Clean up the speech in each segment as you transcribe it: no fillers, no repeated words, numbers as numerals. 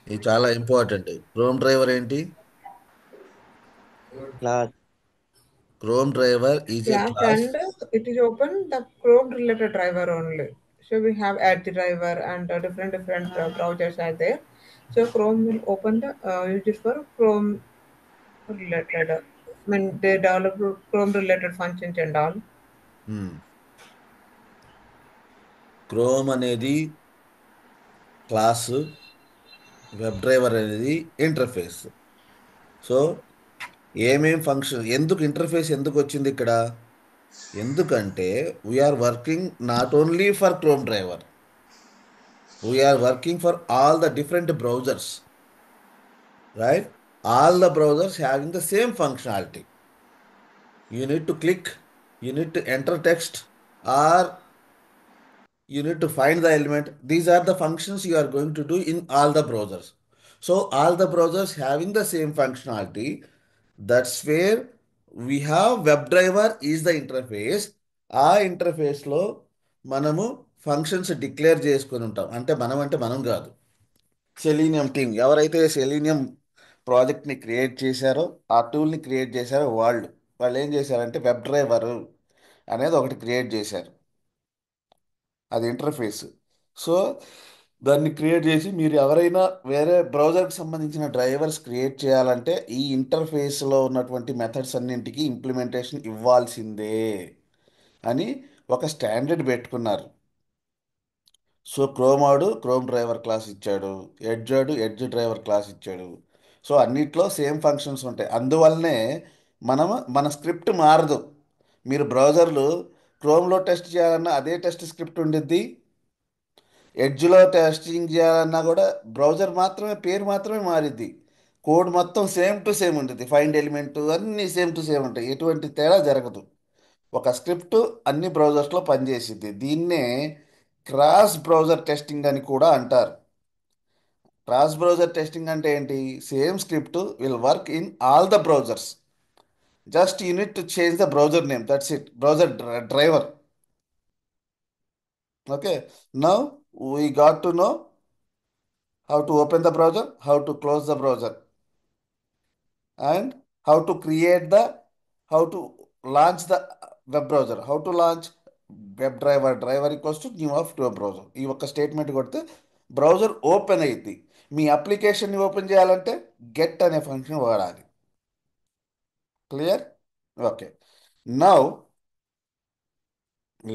ఇది చాలా important. Chrome driver ఏంటి? Class. Chrome driver is a Class class. and it is open the Chrome related driver only. So we have Edge driver and different browsers are there. So Chrome will open the uses for Chrome related. I mean they develop Chrome related functions and all. Chrome అనేది class, web driver అనేది interface. So ఏమేం function, ఎందుకు interface ఎందుకు వచ్చింది ఇక్కడ? ఎందుకంటే we're working not only for Chrome driver, we're working for all the different browsers, right? All the browsers having the same functionality. You need to click, you need to enter text, or you need to find the element. These are the functions you are going to do in all the browsers. So all the browsers having the same functionality. That's where we have WebDriver is the interface. ఆ ఇంటర్ఫేస్లో మనము functions declare చేసుకొని ఉంటాం. అంటే మనం కాదు, selenium team ఎవరైతే selenium ప్రాజెక్ట్ని create చేశారో, ఆ టూల్ని క్రియేట్ చేశారో వాళ్ళు ఏం చేశారంటే వెబ్ డ్రైవర్ అనేది ఒకటి క్రియేట్ చేశారు. అది ఇంటర్ఫేస్. సో దాన్ని క్రియేట్ చేసి మీరు ఎవరైనా వేరే బ్రౌజర్కి సంబంధించిన డ్రైవర్స్ క్రియేట్ చేయాలంటే ఈ ఇంటర్ఫేస్లో ఉన్నటువంటి మెథడ్స్ అన్నింటికి ఇంప్లిమెంటేషన్ ఇవ్వాల్సిందే అని ఒక స్టాండర్డ్ పెట్టుకున్నారు. సో క్రోమ్ డ్రైవర్ క్లాస్ ఇచ్చాడు, ఎడ్జ్ డ్రైవర్ క్లాస్ ఇచ్చాడు. సో అన్నిట్లో సేమ్ ఫంక్షన్స్ ఉంటాయి. అందువల్లనే మన స్క్రిప్ట్ మారదు. మీరు బ్రౌజర్లు క్రోమ్లో టెస్ట్ చేయాలన్నా అదే టెస్ట్ స్క్రిప్ట్ ఉండిద్ది, ఎడ్జ్లో టెస్టింగ్ చేయాలన్నా కూడా బ్రౌజర్ మాత్రమే, పేరు మాత్రమే మారిద్ది. కోడ్ మొత్తం సేమ్ టు సేమ్ ఉంటుంది. ఫైండ్ ఎలిమెంట్ అన్నీ సేమ్ టు సేమ్ ఉంటాయి, ఎటువంటి తేడా జరగదు. ఒక స్క్రిప్ట్ అన్ని బ్రౌజర్స్లో పనిచేసిద్ది. దీన్నే క్రాస్ బ్రౌజర్ టెస్టింగ్ అని కూడా అంటారు. క్రాస్ బ్రౌజర్ టెస్టింగ్ అంటే ఏంటి? Same script will work in all the browsers. Just unit to change the browser name, that's it. Browser driver. Okay, now we got to know how to open the browser, how to close the browser, and how to launch the web browser. How to launch driver equals to new of web browser. ఈ ఒక్క statement కొడితే browser open అయ్యింది. మీ అప్లికేషన్ని open చేయాలంటే get అనే function వాడాలి. Clear? Okay, now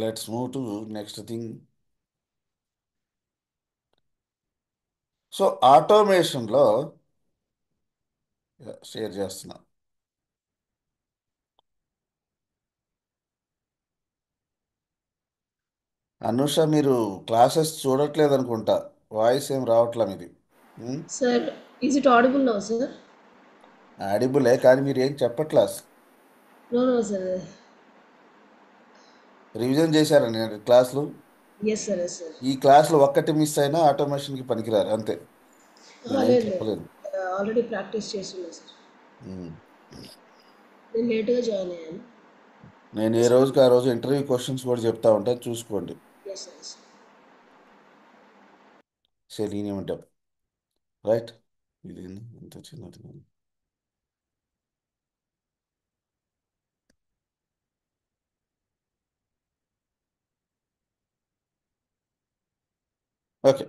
let's move to next thing. So ఆటోమేషన్లో షేర్ చేస్తున్నా. అనుష, మీరు క్లాసెస్ చూడట్లేదు అనుకుంటా, వాయిస్ ఏం రావట్లే మీది. Sir, is it audible now, sir? ఆడిబులే, కానీ మీరు ఏం చెప్పట్లా. No, no, sir. రివిజన్ చేశారా నేను క్లాసులు? Yes, sir, yes, sir. ఈ క్లాసులు ఒక్కటి మిస్ అయినా ఆటోమేషన్కి పనికిరారు, అంతే. నేనేం లేదు లేదు, చెప్పలేను. ఆల్రెడీ ప్రాక్టీస్ చేస్తున్నా సార్. ఉమ్. నేను లేట్గా జాయిన్ అయ్యాను. నేను ఏ రోజుకి ఆ రోజు ఇంటర్వ్యూ క్వశ్చన్స్ కూడా చెప్తా ఉంటా, చూసుకోండి. Yes sir, yes. సెలీనియం డెప్, రైట్? ఇది ఇంత చిన్నది. Okay,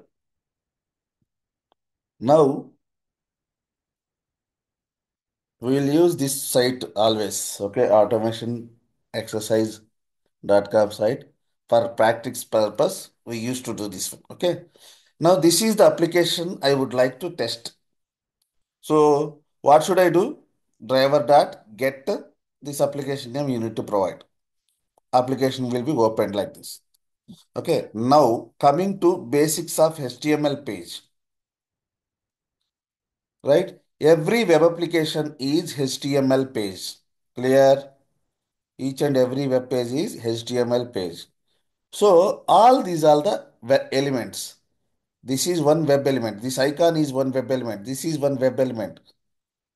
now we will use this site always. Okay, automation exercise.com site. For practice purpose we used to do this one. Okay, now this is the application I would like to test. So what should I do? Driver dot get this application name you need to provide. Application will be opened like this. Okay, now coming to basics of HTML page. Right, every web application is HTML page. Clear? Each and every web page is HTML page. So all these are the web elements. This is one web element, this icon is one web element, this is one web element,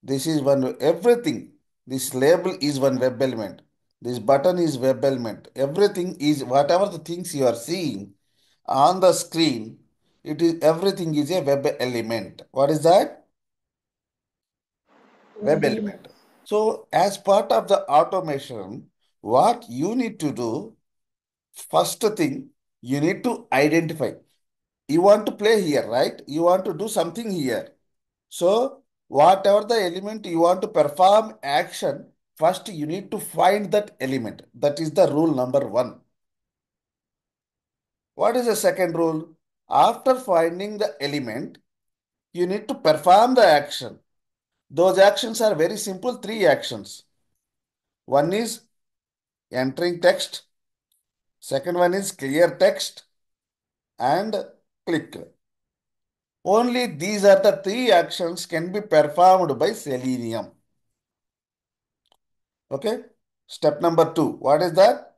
this is one, everything. This label is one web element, this button is web element. Everything is, whatever the things you are seeing on the screen, it is everything is a web element. What is that? Web Web element. element. So as part of the automation, what you need to do, first thing, you need to identify. You want to play here, right? You want to do something here. So whatever the element you want to perform action, first you need to find that element. That is the rule number one. What is the second rule? After finding the element, you need to perform the action. Those actions are very simple, three actions. One is entering text, second one is clear text, and click. Only these are the three actions can be performed by Selenium. Okay. Step number two. What is that?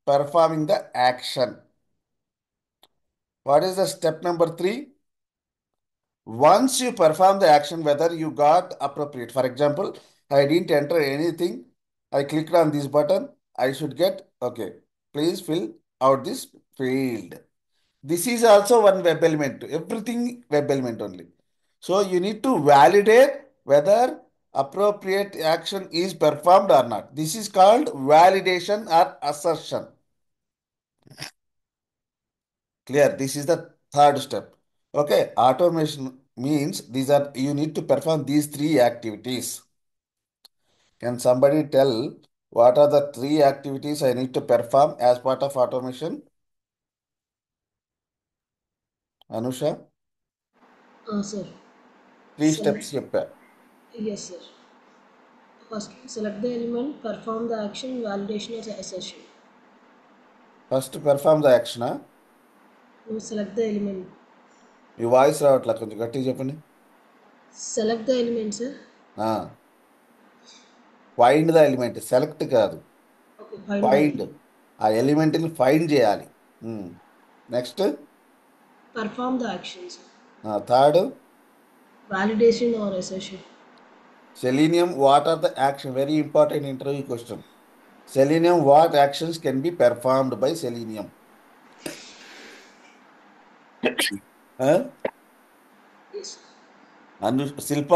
Performing the action. What is the step number three? Once you perform the action, whether you got appropriate. For example, I didn't enter anything. I clicked on this button. I should get, okay, please fill out this field. This is also one web element. Everything web element only. So you need to validate whether appropriate action is performed or not. This is called validation or assertion. Clear? This is the third step. Okay, automation means these are you need to perform these three activities. Can somebody tell what are the three activities I need to perform as part of automation? Anusha, Sir. three Select. steps చెప్పా. Yes, sir. First, select the element, perform the action, validation or assertion. First perform the యాక్షనా? No, select the element. మీ వాయిస్ రావట్లా, కొంచెం గట్టిగా చెప్పండి. Select the element, sir. Find the element, select కాదు, Okay, find the find. element. ఆ ఎలిమెంట్ని ఫైండ్ చేయాలి. Next Perform the action, sir. Third, Validation or assertion. Selenium what are the action, very important interview question. Selenium what actions can be performed by selenium? Yes, sir. Shilpa,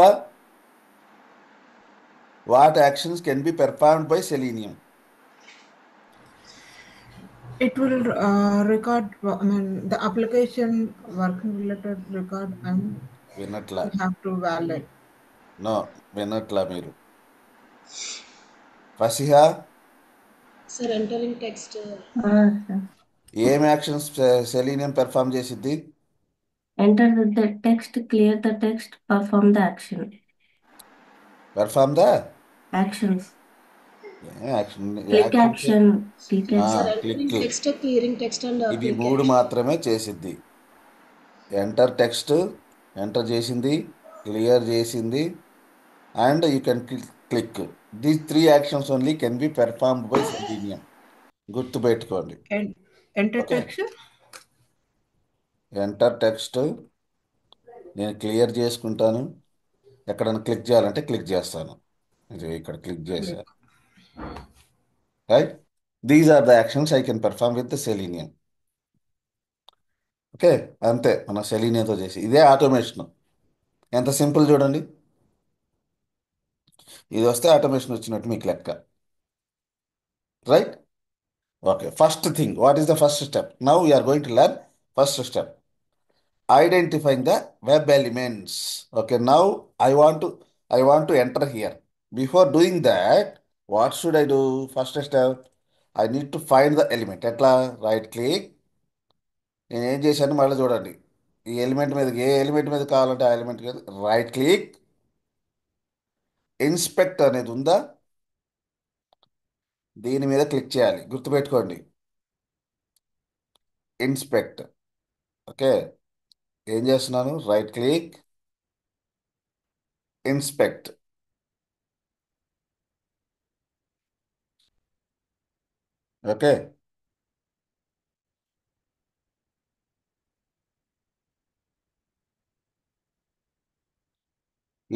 what actions can be performed by selenium? It will record, I mean, the application working related record, and వినట్లా. you have to validate. No, వినట్లా మీరు. Fasiha, Sir, entering text. ఏం actions selenium perform చేసిద్ది? Enter the text, clear the text, perform the action. Perform the Actions. Action. Click action. Click Ah, action. Sir, entering click. text, clearing text and ఇవి click మూడు action. మాత్రమే చేసిద్ది. Enter text enter చేసింది, clear చేసింది, and you can click. These three actions only can be performed by selenium. గుర్తుపెట్టుకోండి. And enter okay. text. Enter text నేను clear చేసుకుంటాను. ఎక్కడైనా క్లిక్ చేయాలంటే క్లిక్ చేస్తాను. ఇది ఇక్కడ క్లిక్ చేశాను. Right, these are the actions I can perform with the Selenium. Okay, అంతే మన సెలీనియంతో చేసి ఇదే ఆటోమేషన్. ఎంత సింపుల్ చూడండి. ఇది వస్తే ఆటోమేషన్ వచ్చినట్టు మీకు లెక్క. Right, okay. First thing, what is the first step? Now we're going to learn first step, identifying the web elements. Okay, now I want to enter here. Before doing that, what should I do? First step, I need to find the element. ఎట్లా? Right click. నేను ఏం చేశాను మళ్ళీ చూడండి. ఈ element మీద, ఏ element మీద కావాలంటే ఆ ఎలిమెంట్ మీద రైట్ క్లిక్. ఇన్స్పెక్ట్ అనేది ఉందా, దీని మీద క్లిక్ చేయాలి. గుర్తుపెట్టుకోండి, ఇన్స్పెక్ట్. ఓకే, ఏం చేస్తున్నాను? Right click, inspect. ఓకే,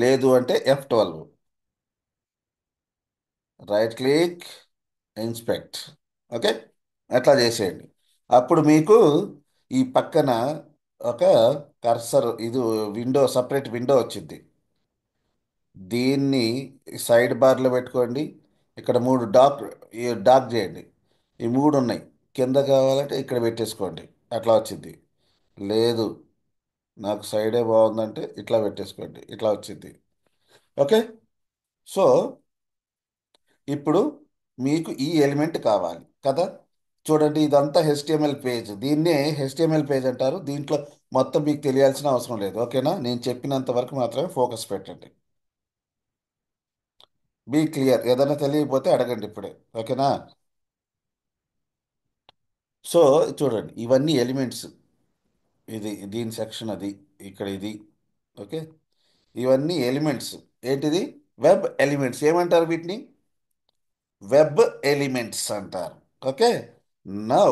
లేదు అంటే F12. Right click, inspect. Okay, అట్లా చేసేయండి. అప్పుడు మీకు ఈ పక్కన ఒక కర్సర్, ఇది విండో, సపరేట్ విండో వచ్చింది. దీన్ని సైడ్ బార్లో పెట్టుకోండి. ఇక్కడ మూడు డాక్ చేయండి. ఈ మూడు ఉన్నాయి. కింద కావాలంటే ఇక్కడ పెట్టేసుకోండి. అట్లా వచ్చింది. లేదు, నాకు సైడే బాగుందంటే ఇట్లా పెట్టేసుకోండి. ఇట్లా వచ్చింది. ఓకే. సో ఇప్పుడు మీకు ఈ ఎలిమెంట్ కావాలి కదా. చూడండి, ఇదంతా హెచ్టిఎంఎల్ పేజ్. దీన్నే హెచ్టిఎంఎల్ పేజ్ అంటారు. దీంట్లో మొత్తం మీకు తెలియాల్సిన అవసరం లేదు. ఓకేనా, నేను చెప్పినంత వరకు మాత్రమే ఫోకస్ పెట్టండి. Be clear. ఏదైనా తెలియకపోతే అడగండి ఇప్పుడే. ఓకేనా. సో చూడండి, ఇవన్నీ ఎలిమెంట్స్. ఇది దీని సెక్షన్, అది ఇక్కడ ఇది. ఓకే, ఇవన్నీ ఎలిమెంట్స్. ఏంటిది? Web elements. ఏమంటారు వీటిని? వెబ్ ఎలిమెంట్స్ అంటారు. Okay. Now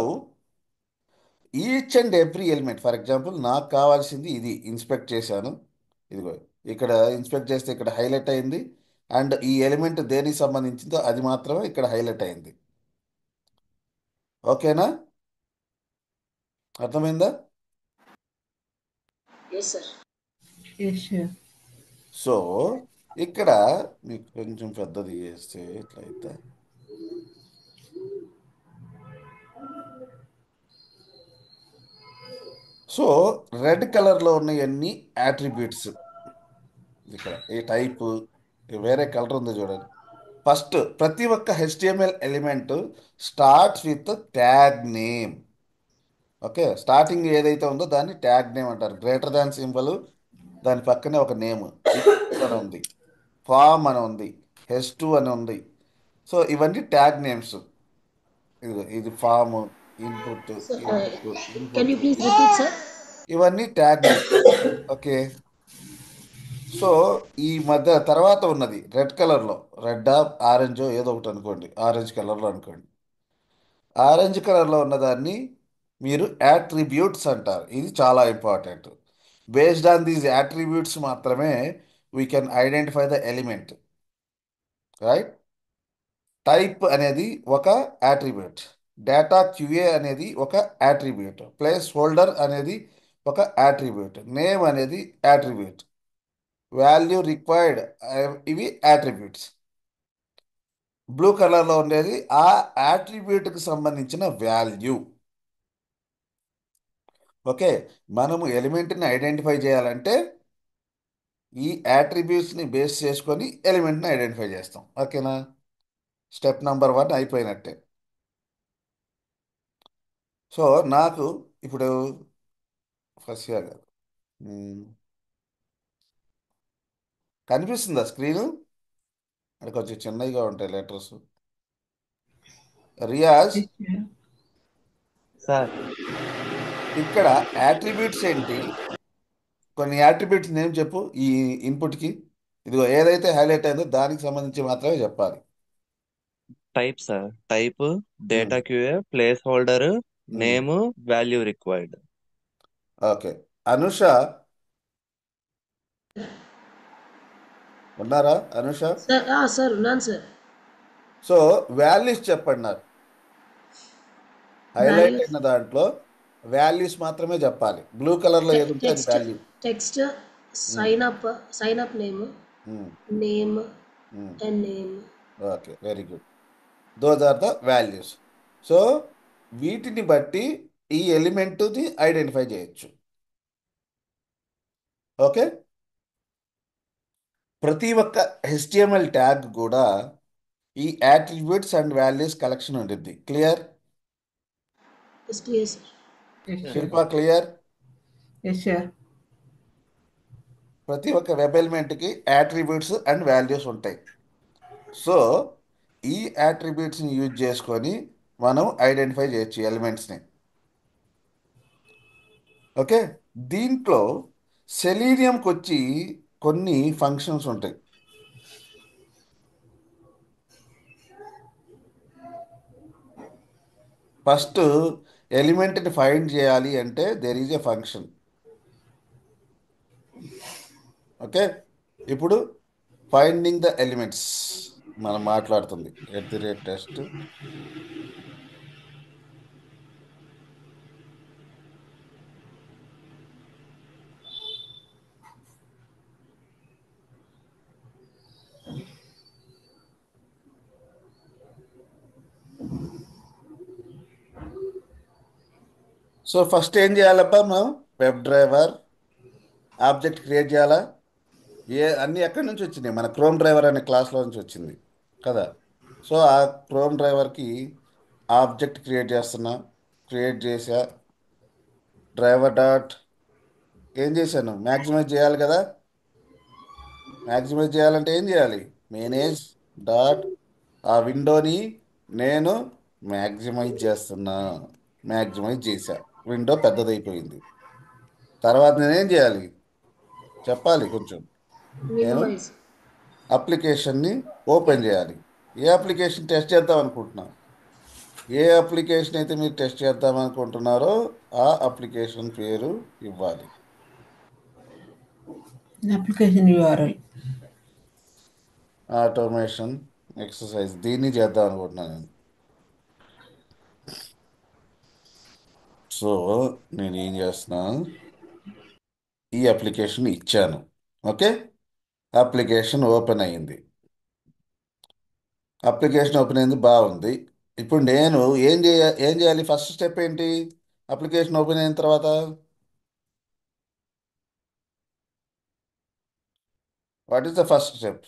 each and every element, for example నాకు కావాల్సింది ఇది, ఇన్స్పెక్ట్ చేశాను. ఇదిగో ఇక్కడ ఇన్స్పెక్ట్ చేస్తే ఇక్కడ హైలైట్ అయింది. అండ్ ఈ ఎలిమెంట్ దేనికి సంబంధించిందో అది మాత్రమే ఇక్కడ హైలైట్ అయింది. ఓకేనా, అర్థమైందా? Yes, sir. Yes, sure. So ఇక్కడ మీకు కొంచెం పెద్దది చేస్తే ఇట్లయితే, సో రెడ్ కలర్లో ఉన్నవన్నీ యాట్రిబ్యూట్స్. ఇక్కడ ఈ టైప్ వేరే కలర్ ఉంది చూడండి. ఫస్ట్ ప్రతి ఒక్క HTML element starts with tag name. Okay, starting ఏదైతే ఉందో దాన్ని ట్యాగ్ నేమ్ అంటారు. గ్రేటర్ దాన్ సింబల్, దాని పక్కనే ఒక నేమ్. ఈక్వల్ అని ఉంది, ఫామ్ అని ఉంది, హెచ్2 అని ఉంది. సో ఇవన్నీ ట్యాగ్ నేమ్స్. ఇది form, input, So, input, can input, you please repeat, sir? ఇవన్నీ ట్యాగ్ నేమ్స్. ఓకే. సో ఈ మధ్య తర్వాత ఉన్నది రెడ్ కలర్లో, రెడ్ ఆరెంజో ఏదో ఒకటి అనుకోండి, ఆరెంజ్ కలర్లో అనుకోండి. ఆరెంజ్ కలర్లో ఉన్నదాన్ని మీరు యాట్రిబ్యూట్స్ అంటారు. ఇది చాలా important. Based on these attributes మాత్రమే we can identify the element, right. Type అనేది ఒక యాట్రిబ్యూట్, డేటా క్యూఏ అనేది ఒక యాట్రిబ్యూట్, ప్లేస్ హోల్డర్ అనేది ఒక యాట్రిబ్యూట్, నేమ్ అనేది యాట్రిబ్యూట్, వాల్యూ రిక్వైర్డ్, ఇవి యాట్రిబ్యూట్స్. బ్లూ కలర్లో ఉండేది ఆ యాట్రిబ్యూట్కి సంబంధించిన వాల్యూ. ఓకే, మనము ఎలిమెంట్ని ఐడెంటిఫై చేయాలంటే ఈ యాట్రిబ్యూట్స్ని బేస్ చేసుకొని ఎలిమెంట్ని ఐడెంటిఫై చేస్తాం. ఓకేనా, స్టెప్ నెంబర్ 1 అయిపోయినట్టే. సో నాకు ఇప్పుడు ఫస్ట్ కాదు, కనిపిస్తుందా స్క్రీను? అది కొంచెం చిన్నగా ఉంటాయి letters. Riyaz, Yes, sure. Sir ఇక్కడ యాట్రిబ్యూట్స్ ఏంటి? కొన్ని యాట్రిబ్యూట్స్ నేమ్ చెప్పు ఈ ఇన్పుట్కి. ఇదిగో ఏదైతే హైలైట్ అయిందో దానికి సంబంధించి మాత్రమే చెప్పాలి. Type sir, type, um, data QA, place, um. Name, value required. Okay. Anusha ఉన్నారా? Anusha, Sir, sir, none, sir. So values చెప్పండి నాకు. హైలైట్ Values, అయిన దాంట్లో వాల్యూస్ మాత్రమే చెప్పాలి. బ్లూ కలర్లో ఏది ఉంటే అది text, value. text, sign up name, name, and name. Okay, very good. Those are the values. So వీటిని బట్టి ఈ ఎలిమెంట్ని ఐడెంటిఫై చేయొచ్చు. ఓకే. ప్రతి ఒక్క హెచ్టిఎంఎల్ ట్యాగ్ కూడా ఈ యాట్రిబ్యూట్స్ అండ్ వాల్యూస్ కలెక్షన్ ఉంటుంది. Clear? It's clear, sir. Yes, sure. Shilpa clear? Yes, sure. ప్రతి ఒక్క వెబ్ ఎలిమెంట్కి యాట్రిబ్యూట్స్ అండ్ వాల్యూస్ ఉంటాయి. సో ఈ యాట్రిబ్యూట్స్ని యూజ్ చేసుకొని మనం ఐడెంటిఫై చేయొచ్చు ఎలిమెంట్స్ని. ఓకే. దీంట్లో సెలీనియంకి వచ్చి కొన్ని ఫంక్షన్స్ ఉంటాయి. ఫస్ట్ ఎలిమెంట్ని ఫైండ్ చేయాలి అంటే there is a function. Okay, ఇప్పుడు ఫైండింగ్ ద ఎలిమెంట్స్ మనం మాట్లాడుతుంది. @టెస్ట్ సో ఫస్ట్ ఏం చేయాలబ్బా మనం? వెబ్ డ్రైవర్ ఆబ్జెక్ట్ క్రియేట్ చేయాలా? అన్నీ ఎక్కడి నుంచి వచ్చినాయి? మన క్రోమ్ డ్రైవర్ అనే క్లాస్లో నుంచి వచ్చింది కదా. సో ఆ క్రోమ్ డ్రైవర్కి ఆబ్జెక్ట్ క్రియేట్ చేస్తున్నా. క్రియేట్ చేసా. డ్రైవర్ డాట్ ఏం చేశాను? మ్యాక్సిమైజ్ చేయాలి కదా. మ్యాక్సిమైజ్ చేయాలంటే ఏం చేయాలి? మేనేజ్ డాట్ ఆ విండోని నేను మ్యాక్సిమైజ్ చేస్తున్నా. మ్యాక్సిమైజ్ చేశా. విండో పెద్దదైపోయింది. తర్వాత నేనేం చేయాలి చెప్పాలి కొంచెం. నేను మినిమైజ్. అప్లికేషన్ని ఓపెన్ చేయాలి. ఏ అప్లికేషన్ టెస్ట్ చేద్దాం అనుకుంటున్నా? ఏ అప్లికేషన్ అయితే మీరు టెస్ట్ చేద్దాం అనుకుంటున్నారో ఆ అప్లికేషన్ పేరు ఇవ్వాలి. Application URL. ఆటోమేషన్ ఎక్సర్సైజ్ దీన్ని చేద్దాం అనుకుంటున్నాను నేను. సో నేను ఏం చేస్తున్నాను? ఈ అప్లికేషన్ ఇచ్చాను. ఓకే, అప్లికేషన్ ఓపెన్ అయ్యింది. అప్లికేషన్ ఓపెన్ అయింది, బాగుంది. ఇప్పుడు నేను ఏం చేయాలి? ఫస్ట్ స్టెప్ ఏంటి? అప్లికేషన్ ఓపెన్ అయిన తర్వాత what is the first step?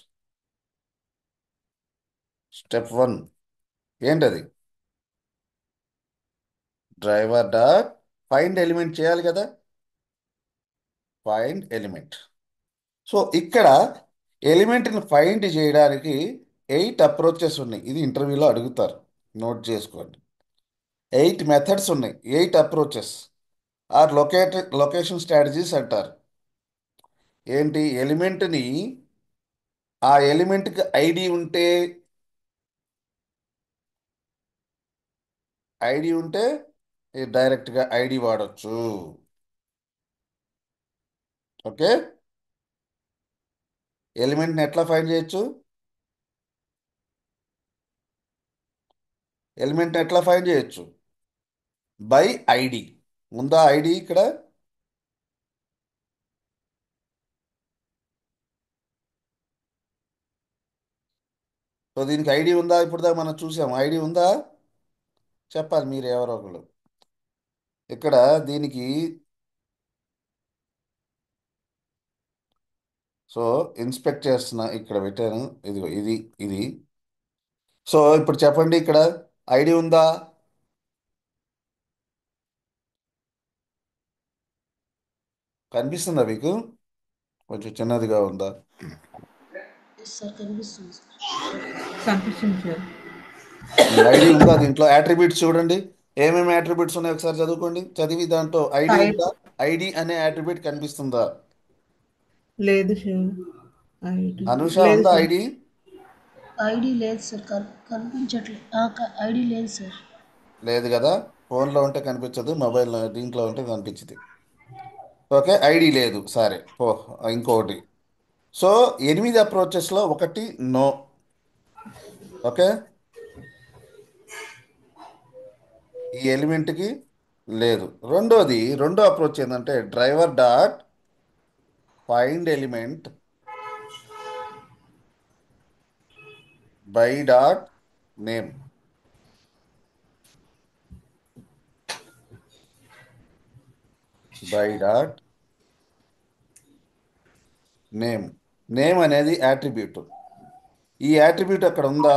Step 1 ఏంటది? డ్రైవర్ డాట్ ఫైండ్ ఎలిమెంట్ చేయాలి కదా. Find element. సో ఇక్కడ ఎలిమెంట్ని ఫైండ్ చేయడానికి 8 అప్రోచెస్ ఉన్నాయి. ఇది ఇంటర్వ్యూలో అడుగుతారు, నోట్ చేసుకోండి. 8 మెథడ్స్ ఉన్నాయి, 8 అప్రోచెస్ ఆర్ లొకేషన్ స్ట్రాటజీస్ అంటారు. ఏంటి? ఎలిమెంట్ని ఆ ఎలిమెంట్కి ఐడి ఉంటే డైరెక్ట్గా ఐడి వాడచ్చు. ఓకే, ఎలిమెంట్ని ఎట్లా ఫైండ్ చేయొచ్చు? ఎలిమెంట్ని ఎట్లా ఫైండ్ చేయొచ్చు? By ID. ఉందా ఐడి ఇక్కడ? సో దీనికి ఐడి ఉందా? ఇప్పుడు దాకా మనం చూసాం. ఐడి ఉందా? చెప్పాలి మీరు ఎవరో ఒకళ్ళు. ఇక్కడ దీనికి సో ఇన్స్పెక్ట్ చేస్తున్నా, ఇక్కడ పెట్టాను. ఇదిగో ఇది ఇది. సో ఇప్పుడు చెప్పండి, ఇక్కడ ఐడి ఉందా? కనిపిస్తుందా మీకు? కొంచెం చిన్నదిగా ఉందా? ఎస్ సార్, కనిపిస్తుంది సార్. కనిపిస్తుంది సార్. ఐడి ఉందా దీంట్లో? యాట్రిబ్యూట్స్ చూడండి, ఏమేమి యాట్రిబ్యూట్స్ ఉన్నాయో ఒకసారి చదువుకోండి. చదివి దాంట్లో ఐడి టైప్ ఉందా? ఐడి అనే యాట్రిబ్యూట్ కనిపిస్తుందా? లేదు సార్. ఐడి అనుష లేదు ఉందా సార్. ఐడి? ఐడి లేదు సార్, కనిపించట్లేదు. ఐడి లేదు సార్. లేదు కదా. ఫోన్లో ఉంటే కనిపించదు, మొబైల్ దీంట్లో ఉంటే కనిపించింది. ఓకే, ఐడి లేదు, సరే పో. ఇంకొకటి. సో 8 అప్రోచెస్లో ఒకటి నో. ఓకే, ఈ ఎలిమెంట్కి లేదు. రెండో అప్రోచ్ ఏంటంటే driver dot find element by dot name. By dot name. Name అనేది యాట్రిబ్యూట్. ఈ యాట్రిబ్యూట్ అక్కడ ఉందా?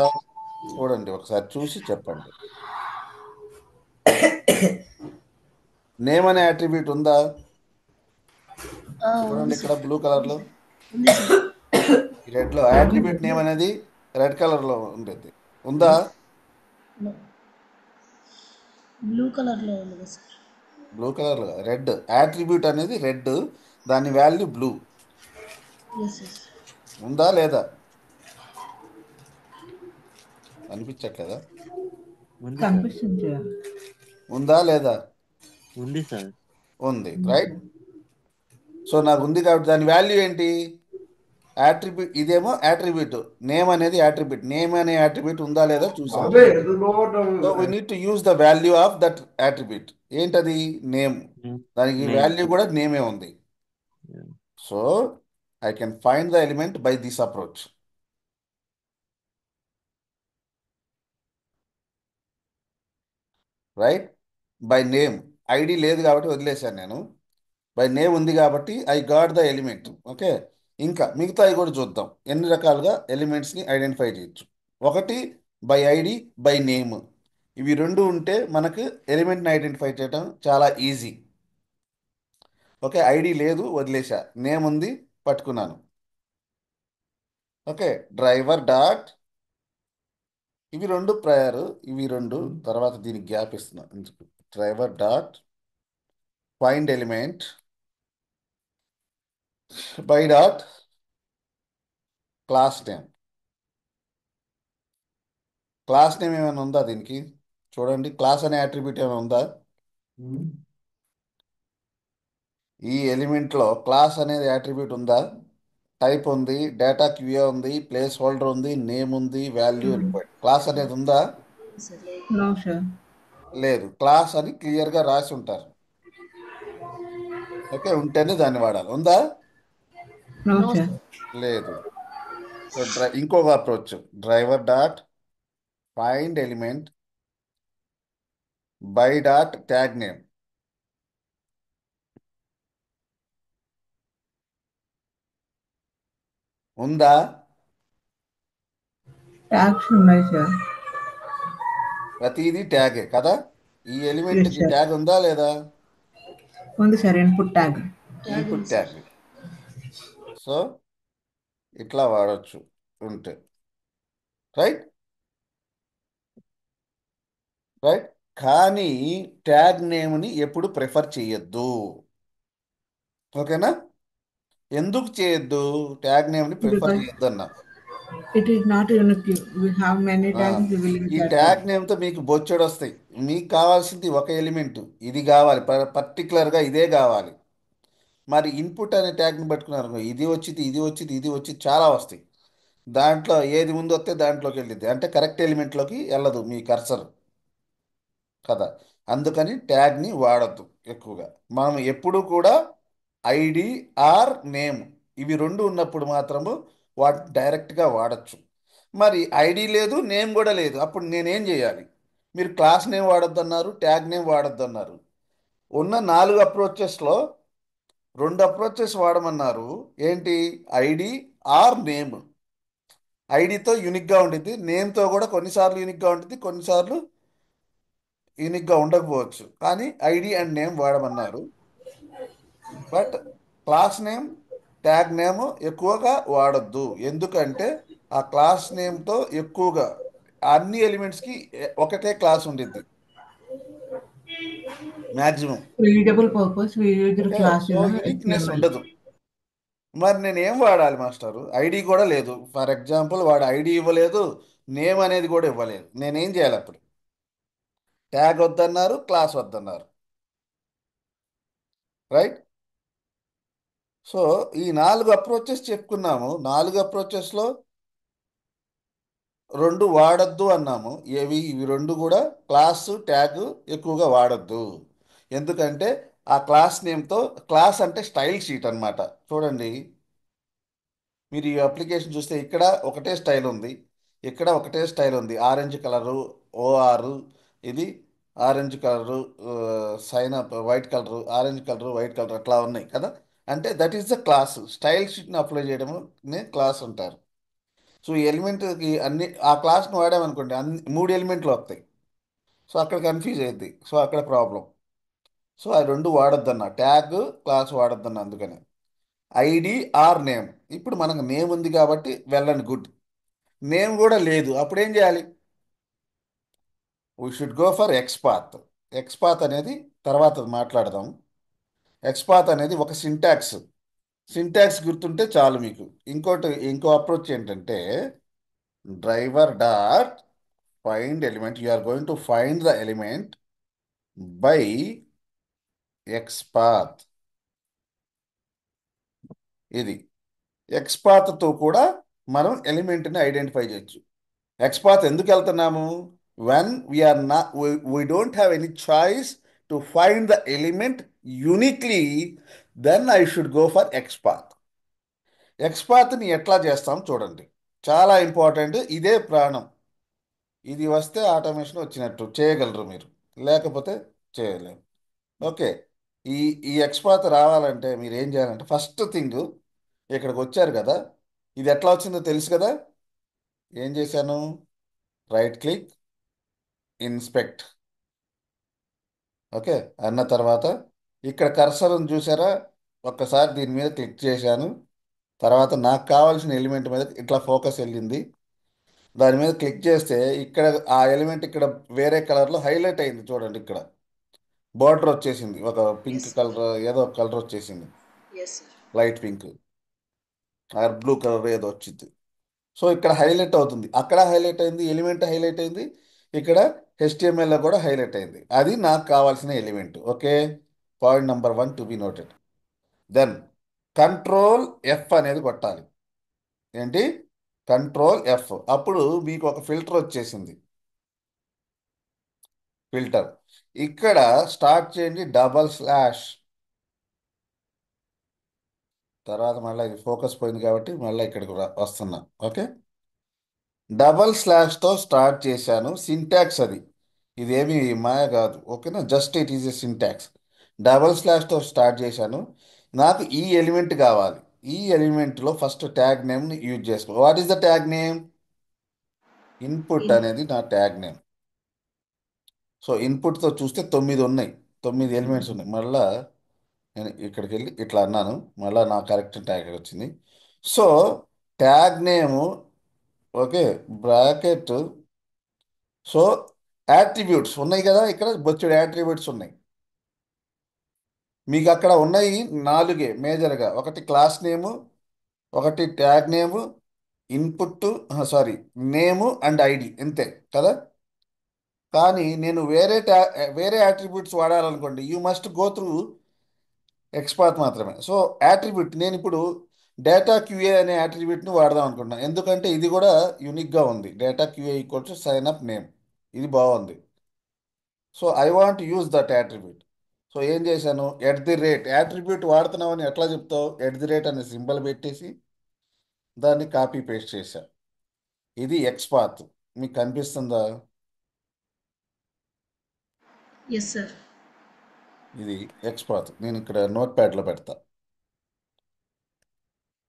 చూడండి, ఒకసారి చూసి చెప్పండి. నేమ్ అనే యాట్రిబ్యూట్ ఉందా? చూడండి, ఉంది ఇక్కడ సార్. బ్లూ కలర్లో, ఉంది సార్. ఈ రెడ్లో యాట్రిబ్యూట్ నేమ్ అనేది రెడ్ కలర్లో ఉండేది. ఉందా? బ్లూ కలర్లో ఉంది కదా సార్. బ్లూ కలర్లో రెడ్. యాట్రిబ్యూట్ అనేది రెడ్, దాని వాల్యూ బ్లూ. Yes yes. ఉందా లేదా? అనిపించట్లేదా? ఉంది సార్. కనిపిస్తుంది సార్. ఉందా లేదా? ఉంది సార్. ఉంది, రైట్. సో నాకు ఉంది కాబట్టి దాని వాల్యూ ఏంటి? యాట్రిబ్యూట్. ఇదేమో యాట్రిబ్యూట్. నేమ్ అనేది యాట్రిబ్యూట్. నేమ్ అనే యాట్రిబ్యూట్ ఉందా లేదా చూసాం. So we need to use the value of that attribute. ఏంటది? నేమ్. దానికి Name. వాల్యూ కూడా నేమే ఉంది. Yeah. So I can find the element by this approach. Right, by name. ID లేదు కాబట్టి వదిలేశాను నేను. బై నేమ్ ఉంది కాబట్టి I got the element. Okay, ఇంకా మిగతావి కూడా చూద్దాం ఎన్ని రకాలుగా ఎలిమెంట్స్ని ఐడెంటిఫై చేయొచ్చు. ఒకటి బై ఐడి, బై నేమ్. ఇవి రెండు ఉంటే మనకు ఎలిమెంట్ని ఐడెంటిఫై చేయడం చాలా ఈజీ. ఓకే, ఐడి లేదు వదిలేసా, నేమ్ ఉంది పట్టుకున్నాను. ఓకే, డ్రైవర్ డాట్, ఇవి రెండు ప్రయర్, ఇవి రెండు తర్వాత దీనికి గ్యాప్ ఇస్తున్నాను ఎందుకు. Driver dot find element by dot class name. Class name ఏమైనా ఉందా దీనికి? చూడండి, క్లాస్ అనే అట్రిబ్యూట్ ఏమైనా ఉందా? ఈ ఎలిమెంట్లో క్లాస్ అనేది అట్రిబ్యూట్ ఉందా? టైప్ ఉంది, డేటా క్యూఏ ఉంది, ప్లేస్ హోల్డర్ ఉంది, నేమ్ ఉంది, వాల్యూ రిక్వైర్డ్. క్లాస్ అనేది ఉందా? sir. No, sir. లేదు. క్లాస్ అని క్లియర్గా రాసి ఉంటారు. ఓకే, ఉంటేనే దాన్ని వాడాలి. ఉందా? No, No, sir. sir. లేదు. సో ఇంకొక approach, driver dot find element by dot tag name. ఉందా? Tags ఉన్నాయి సార్. ప్రతిదీ ట్యాగే కదా. ఈ Yes, ఎలిమెంట్కి sir. ట్యాగ్ ఉందా లేదా? ఉంది sir, input tag. Tag input ఉంది, sir. ట్యాగ్. సో ఇట్లా వాడచ్చు ఉంటే. Right right. కానీ ట్యాగ్ నేమ్ని ఎప్పుడు ప్రిఫర్ చేయొద్దు. ఓకేనా? ఎందుకు చేయొద్దు? ట్యాగ్ నేమ్ని ప్రిఫర్ Because చేయొద్దు అన్నా. it is not unique. We have many ఆ, tags we will ఈ use that ట్యాగ్ tag. నేమ్తో మీకు బొచ్చెడు వస్తాయి. మీకు కావాల్సింది ఒక ఎలిమెంట్, ఇది కావాలి, పర్టికులర్గా ఇదే కావాలి. మరి ఇన్పుట్ అనే ట్యాగ్ని పట్టుకున్నారు, ఇది వచ్చింది, ఇది వచ్చింది, ఇది వచ్చి చాలా వస్తాయి. దాంట్లో ఏది ముందు వస్తే దాంట్లోకి వెళ్ళిద్ది, అంటే కరెక్ట్ ఎలిమెంట్లోకి వెళ్ళదు మీ కర్సర్ కదా. అందుకని ట్యాగ్ని వాడద్దు ఎక్కువగా. మనం ఎప్పుడు కూడా ఐడి ఆర్ నేమ్ ఇవి రెండు ఉన్నప్పుడు మాత్రము వాటిని డైరెక్ట్గా వాడచ్చు. మరి ఐడి లేదు, నేమ్ కూడా లేదు, అప్పుడు నేనేం చేయాలి? మీరు క్లాస్ నేమ్ వాడొద్దు అన్నారు, ట్యాగ్ నేమ్ వాడొద్దు అన్నారు. ఉన్న 4 అప్రోచెస్లో 2 అప్రోచెస్ వాడమన్నారు. ఏంటి? ID are name. ఐడితో యూనిక్గా ఉండిద్ది, నేమ్తో కూడా కొన్నిసార్లు యూనిక్గా ఉంటుంది, కొన్నిసార్లు యూనిక్గా ఉండకపోవచ్చు. కానీ ఐడి అండ్ నేమ్ వాడమన్నారు. But class name, tag name ఎక్కువగా వాడొద్దు. ఎందుకంటే ఆ క్లాస్ నేమ్తో ఎక్కువగా అన్ని ఎలిమెంట్స్కి ఒకటే క్లాస్ ఉండిద్ది maximum. Readable purpose we use the okay, class so in a uniqueness HTML. ఉండదు. మరి నేను ఏం వాడాలి మాస్టారు? ఐడి కూడా లేదు. ఫర్ ఎగ్జాంపుల్ వాడు ఐడి ఇవ్వలేదు, నేమ్ అనేది కూడా ఇవ్వలేదు. నేనేం చేయాలి అప్పుడు? ట్యాగ్ వద్దన్నారు, క్లాస్ వద్దన్నారు. రైట్. సో ఈ 4 అప్రోచెస్ చెప్పుకున్నాము. 4 అప్రోచెస్లో 2 వాడద్దు అన్నాము. ఏవి? ఇవి రెండు కూడా క్లాస్ ట్యాగ్ ఎక్కువగా వాడద్దు. ఎందుకంటే ఆ క్లాస్ నేమ్తో, క్లాస్ అంటే స్టైల్ షీట్ అన్నమాట. చూడండి, మీరు ఈ అప్లికేషన్ చూస్తే ఇక్కడ ఒకటే స్టైల్ ఉంది, ఇక్కడ ఒకటే స్టైల్ ఉంది. ఆరెంజ్ కలరు ఓఆర్, ఇది orange colour sign up, white colour, orange colour, white colour, అట్లా ఉన్నాయి కదా. అంటే that is the class. Style షీట్ని అప్లై చేయడమే క్లాస్ అంటారు. సో ఈ ఎలిమెంట్కి అన్ని ఆ క్లాస్ని వాడామనుకోండి, అన్ని 3 ఎలిమెంట్లు వస్తాయి. సో అక్కడ కన్ఫ్యూజ్ అయింది. సో అక్కడ ప్రాబ్లం. సో ఆ రెండు వాడొద్దన్న, ట్యాగ్ క్లాస్ వాడొద్దన్న. అందుకని ఐడి ఆర్ నేమ్. ఇప్పుడు మనకు నేమ్ ఉంది కాబట్టి వెళ్ళండి, గుడ్. నేమ్ కూడా లేదు, అప్పుడు ఏం చేయాలి? We should go for XPath. XPath అనేది తర్వాత మాట్లాడదాం. ఎక్స్పాత్ అనేది ఒక సింటాక్స్. సింటాక్స్ గుర్తుంటే చాలు మీకు. ఇంకో అప్రోచ్ ఏంటంటే driver dot find element. You are going to find the element by XPath. ఇది ఎక్స్పాత్తో కూడా మనం ఎలిమెంట్ని ఐడెంటిఫై చేయొచ్చు. ఎక్స్పాత్ ఎందుకు వెళ్తున్నాము? When we are not, we don't have any choice to find the element uniquely, then I should go for XPath. ఎక్స్పాత్ని ఎట్లా చేస్తాం చూడండి, చాలా ఇంపార్టెంట్. ఇదే ప్రాణం. ఇది వస్తే ఆటోమేషన్ వచ్చినట్టు చేయగలరు మీరు, లేకపోతే చేయలేము. ఓకే. ఈ ఈ ఎక్స్పాత్ రావాలంటే మీరు ఏం చేయాలంటే ఫస్ట్ థింగ్ ఇక్కడికి వచ్చారు కదా, ఇది ఎట్లా వచ్చిందో తెలుసు కదా. ఏం చేశాను? Right click, inspect. ఓకే అన్న తర్వాత ఇక్కడ కర్సర్ని చూసారా, ఒక్కసారి దీని మీద క్లిక్ చేశాను. తర్వాత నాకు కావాల్సిన ఎలిమెంట్ మీద ఇట్లా ఫోకస్ వెళ్ళింది. దాని మీద క్లిక్ చేస్తే ఇక్కడ ఆ ఎలిమెంట్ ఇక్కడ వేరే కలర్లో హైలైట్ అయింది చూడండి. ఇక్కడ బార్డర్ వచ్చేసింది, ఒక పింక్ Yes, sir. కలర్ ఏదో ఒక కలర్ వచ్చేసింది, Yes, sir. Light pink or blue colour ఏదో వచ్చింది. సో ఇక్కడ హైలైట్ అవుతుంది, అక్కడ హైలైట్ అయింది, ఎలిమెంట్ హైలైట్ అయింది, ఇక్కడ హెచ్టిఎంఎల్లో కూడా హైలైట్ అయింది. అది నాకు కావాల్సిన element. Okay, point number 1 to be noted. Then control F అనేది కొట్టాలి. ఏంటి? Control F. అప్పుడు మీకు ఒక ఫిల్టర్ వచ్చేసింది. ఫిల్టర్ ఇక్కడ స్టార్ట్ చేయండి, డబల్ స్లాష్. తర్వాత మళ్ళీ ఇది ఫోకస్ పోయింది కాబట్టి మళ్ళీ ఇక్కడికి వస్తున్నా. ఓకే, డబల్ స్లాష్తో స్టార్ట్ చేశాను. సింటాక్స్ అది, ఇదేమి మాయ కాదు. ఓకేనా, just it is a syntax. Double స్లాష్తో స్టార్ట్ చేశాను. నాకు ఈ ఎలిమెంట్ కావాలి. ఈ ఎలిమెంట్లో ఫస్ట్ ట్యాగ్ నేమ్ని యూజ్ చేసుకో. What is the tag name? Input In అనేది నా ట్యాగ్ నేమ్. సో ఇన్పుట్తో చూస్తే 9 ఉన్నాయి, 9 ఎలిమెంట్స్ ఉన్నాయి. మళ్ళా నేను ఇక్కడికి వెళ్ళి ఇట్లా అన్నాను, మళ్ళీ నా కరెక్ట్ ట్యాగ్ వచ్చింది. సో ట్యాగ్ నేము, ఓకే, బ్రాకెట్. సో యాట్రిబ్యూట్స్ ఉన్నాయి కదా, ఇక్కడ బొచ్చుడు యాట్రిబ్యూట్స్ ఉన్నాయి. మీకు అక్కడ ఉన్నాయి 4 మేజర్గా. ఒకటి క్లాస్ నేము, ఒకటి tag name, input, sorry, name and ID, ఇంతే కదా. కానీ నేను వేరే యాట్రిబ్యూట్స్ వాడాలనుకోండి, you must go through XPath మాత్రమే. సో యాట్రిబ్యూట్ నేను ఇప్పుడు డేటా క్యూఏ అనే యాట్రిబ్యూట్ని వాడదాం అనుకుంటున్నాను, ఎందుకంటే ఇది కూడా యూనిక్గా ఉంది. Data QA equal to sign up name, ఇది బాగుంది. So I want use that attribute. So ఏం చేశాను? ఎట్ ది రేట్ యాట్రిబ్యూట్ వాడుతున్నామని ఎట్లా చెప్తావు? ఎట్ ది రేట్ అనే సింబల్ పెట్టేసి దాన్ని కాపీ పేస్ట్ చేశా. ఇది ఎక్స్పాత్. మీకు కనిపిస్తుందా? yes, sir. ఇది ఎక్స్పాత్. నేను ఇక్కడ నోట్ ప్యాడ్లో పెడతా.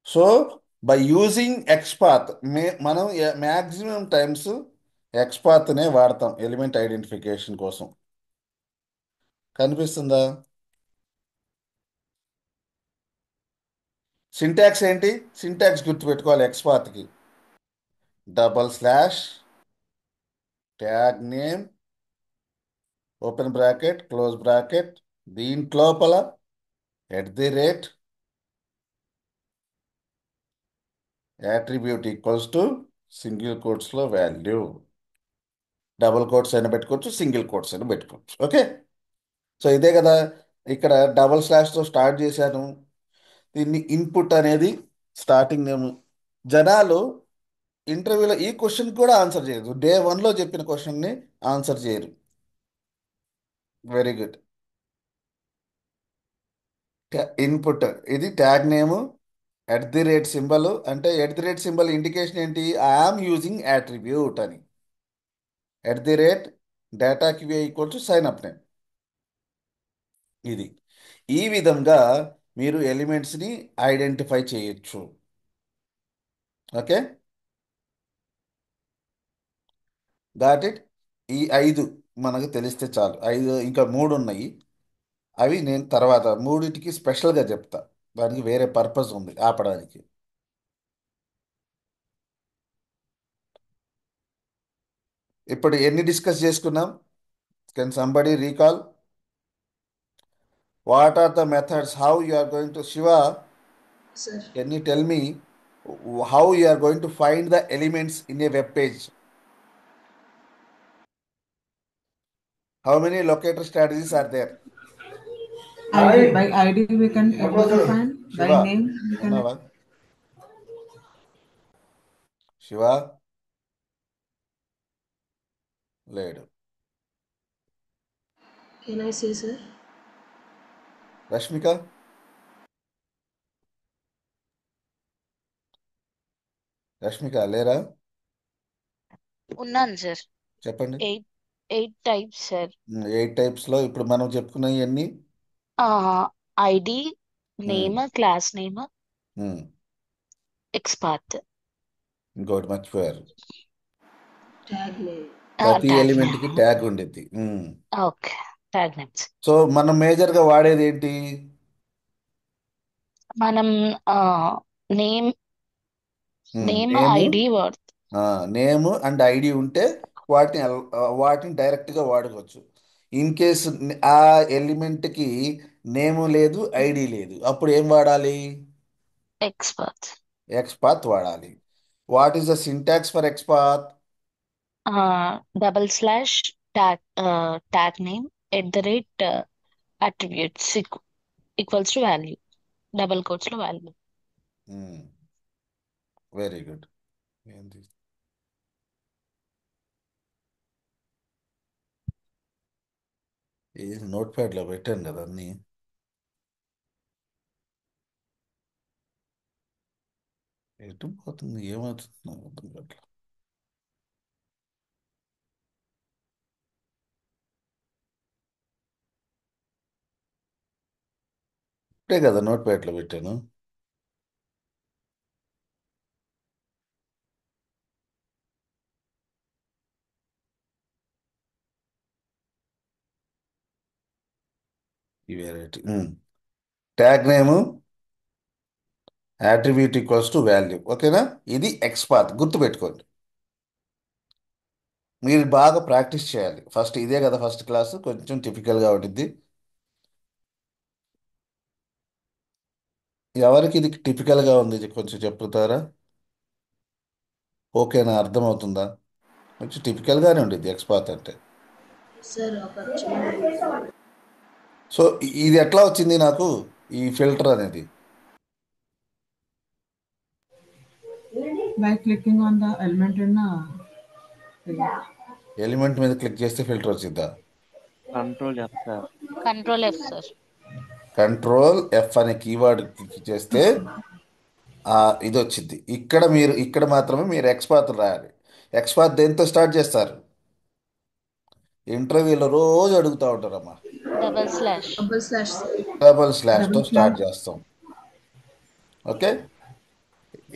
సో బై యూజింగ్ ఎక్స్పాత్ మనం మ్యాక్సిమం టైమ్స్ ఎక్స్పాత్నే వాడతాం ఎలిమెంట్ ఐడెంటిఫికేషన్ కోసం. కనిపిస్తుందా? సింటాక్స్ ఏంటి? సింటాక్స్ గుర్తుపెట్టుకోవాలి. ఎక్స్పాత్కి double slash, tag name, open bracket, close bracket, దీంట్లోపల at the rate, attribute equals to single కోట్స్లో వాల్యూ. డబుల్ కోట్స్ అయినా పెట్టుకోవచ్చు, సింగిల్ కోట్స్ అయినా పెట్టుకోవచ్చు. ఓకే, సో ఇదే కదా. ఇక్కడ డబల్ స్లాష్తో స్టార్ట్ చేశాను. దీన్ని ఇన్పుట్ అనేది స్టార్టింగ్ నేమ్. జనాలు ఇంటర్వ్యూలో ఈ క్వశ్చన్ కూడా ఆన్సర్ చేయరు, డే 1లో చెప్పిన క్వశ్చన్ని ఆన్సర్ చేయరు. Very good. ఇన్పుట్ ఇది tag name, at the rate symbol. అంటే at the rate symbol indication ఏంటి? ఐఆమ్ యూజింగ్ యాట్రిబ్యూట్ అని. At the rate data QA equal to sign up name. ఇది ఈ విధంగా మీరు ఎలిమెంట్స్ని ఐడెంటిఫై చేయొచ్చు. Okay, got it. ఈ 5 మనకు తెలిస్తే చాలు. 5 ఇంకా 3 ఉన్నాయి, అవి నేను తర్వాత మూడిటికి స్పెషల్గా చెప్తా. దానికి వేరే పర్పస్ ఉంది ఆపడానికి. ఇప్పుడు ఎన్ని డిస్కస్ చేసుకున్నాం? Can somebody recall? What are the methods how you are going to శివ? Sir. Can you tell me how you are going to find the elements in a web page? How many locator strategies are there? ID, by ID we can able to find, by శివ name we can. ఉన్నావా? శివ లేడు. Can I say, sir? Rashmika Rashmika లేరా? ఉన్నాను sir. చెప్పండి. 8 eight types sir. 8 టైప్స్లో ఇప్పుడు మనం చెప్పుకున్నవి ఎన్ని? ID, name, class name, XPath, ఇంకోటి మర్చిపోయారు. Tag name. ప్రతి ట్యాగ్ ఎలిమెంట్కి నేమ్. ట్యాగ్ ఉండిద్ది. Okay, tag names. సో మనం మేజర్గా వాడేది ఏంటి? మనం నేమ్ నేమ్ నేము ఐడి వాడు. నేమ్ అండ్ ఐడి ఉంటే వాటిని డైరెక్ట్గా వాడుకోవచ్చు. ఇన్ కేస్ ఆ ఎలిమెంట్కి నేము లేదు, ఐడి లేదు, అప్పుడు ఏం వాడాలి? ఎక్స్పాత్. ఎక్స్పాత్ వాడాలి. What is the syntax for XPath? Double slash tag tag name @ attributes equals to value, double quotes లో వాల్యూ. Very good. ఏంది ఇది నోట్ ప్యాడ్లో పెట్టాను కదా అన్నీ. ఎటు పోతుంది, ఏమవుతుంది నాకు అర్థం కావట్లేదు. ఇప్పుడే కదా నోట్ ప్యాడ్లో పెట్టాను. ఈ variety tag name attribute equals to value. ఓకేనా? ఇది ఎక్స్పాత్, గుర్తుపెట్టుకోండి. మీరు బాగా ప్రాక్టీస్ చేయాలి. ఫస్ట్ ఇదే కదా ఫస్ట్ క్లాస్, కొంచెం టిపికల్గా ఉంటుంది. ఎవరికి ఇది టిపికల్గా ఉంది కొంచెం చెప్తారా? ఓకేనా? అర్థమవుతుందా? కొంచెం టిపికల్గానే ఉంటుంది ఎక్స్పాత్ అంటే. సార్ ఒక చిన్న డౌట్. సో ఇది ఎట్లా వచ్చింది నాకు ఈ ఫిల్టర్ అనేది? By clicking on the element in element మీద క్లిక్ చేస్తే ఫిల్టర్ వచ్చిద్దా? Control F sir. Control F sir. Control F అనే కీవర్డ్ క్లిక్ చేస్తే ఆ, ఇది వచ్చింది. ఇక్కడ మాత్రమే మీరు ఎక్స్పాత్ రాయాలి. ఎక్స్పాత్ దేంతో స్టార్ట్ చేస్తారు? ఇంటర్వ్యూలో రోజు అడుగుతూ ఉంటారమ్మా. Double slash. Double slash sir. Double స్లాష్తో double స్టార్ట్ slash చేస్తాం. ఓకే.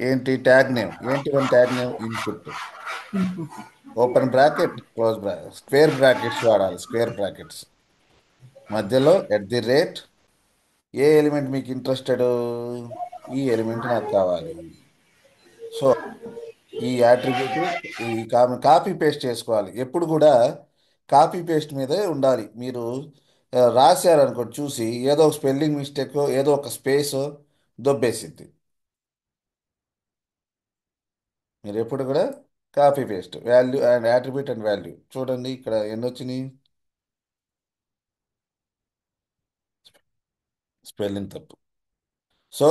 ఏంటి ట్యాగ్ నేమ్? ఏంటి one tag name? Input. input. Open bracket, close bracket, square brackets వాడాలి. స్క్వేర్ బ్రాకెట్స్ మధ్యలో @ ఏ ఎలిమెంట్ మీకు ఇంట్రెస్టెడ్? ఈ ఎలిమెంట్ నాకు కావాలి. సో ఈ యాట్రిబ్యూట్ ఈ కాపీ పేస్ట్ చేసుకోవాలి. ఎప్పుడు కూడా కాపీ పేస్ట్ మీదే ఉండాలి. మీరు రాశారనుకోండి, చూసి ఏదో ఒక స్పెల్లింగ్ మిస్టేక్, ఏదో ఒక స్పేస్ దొబ్బేసిద్ది. మీరు ఎప్పుడు కూడా copy paste, value and attribute and value. చూడండి ఇక్కడ ఎన్ని వచ్చినాయి? స్పెల్లింగ్ తప్పు. So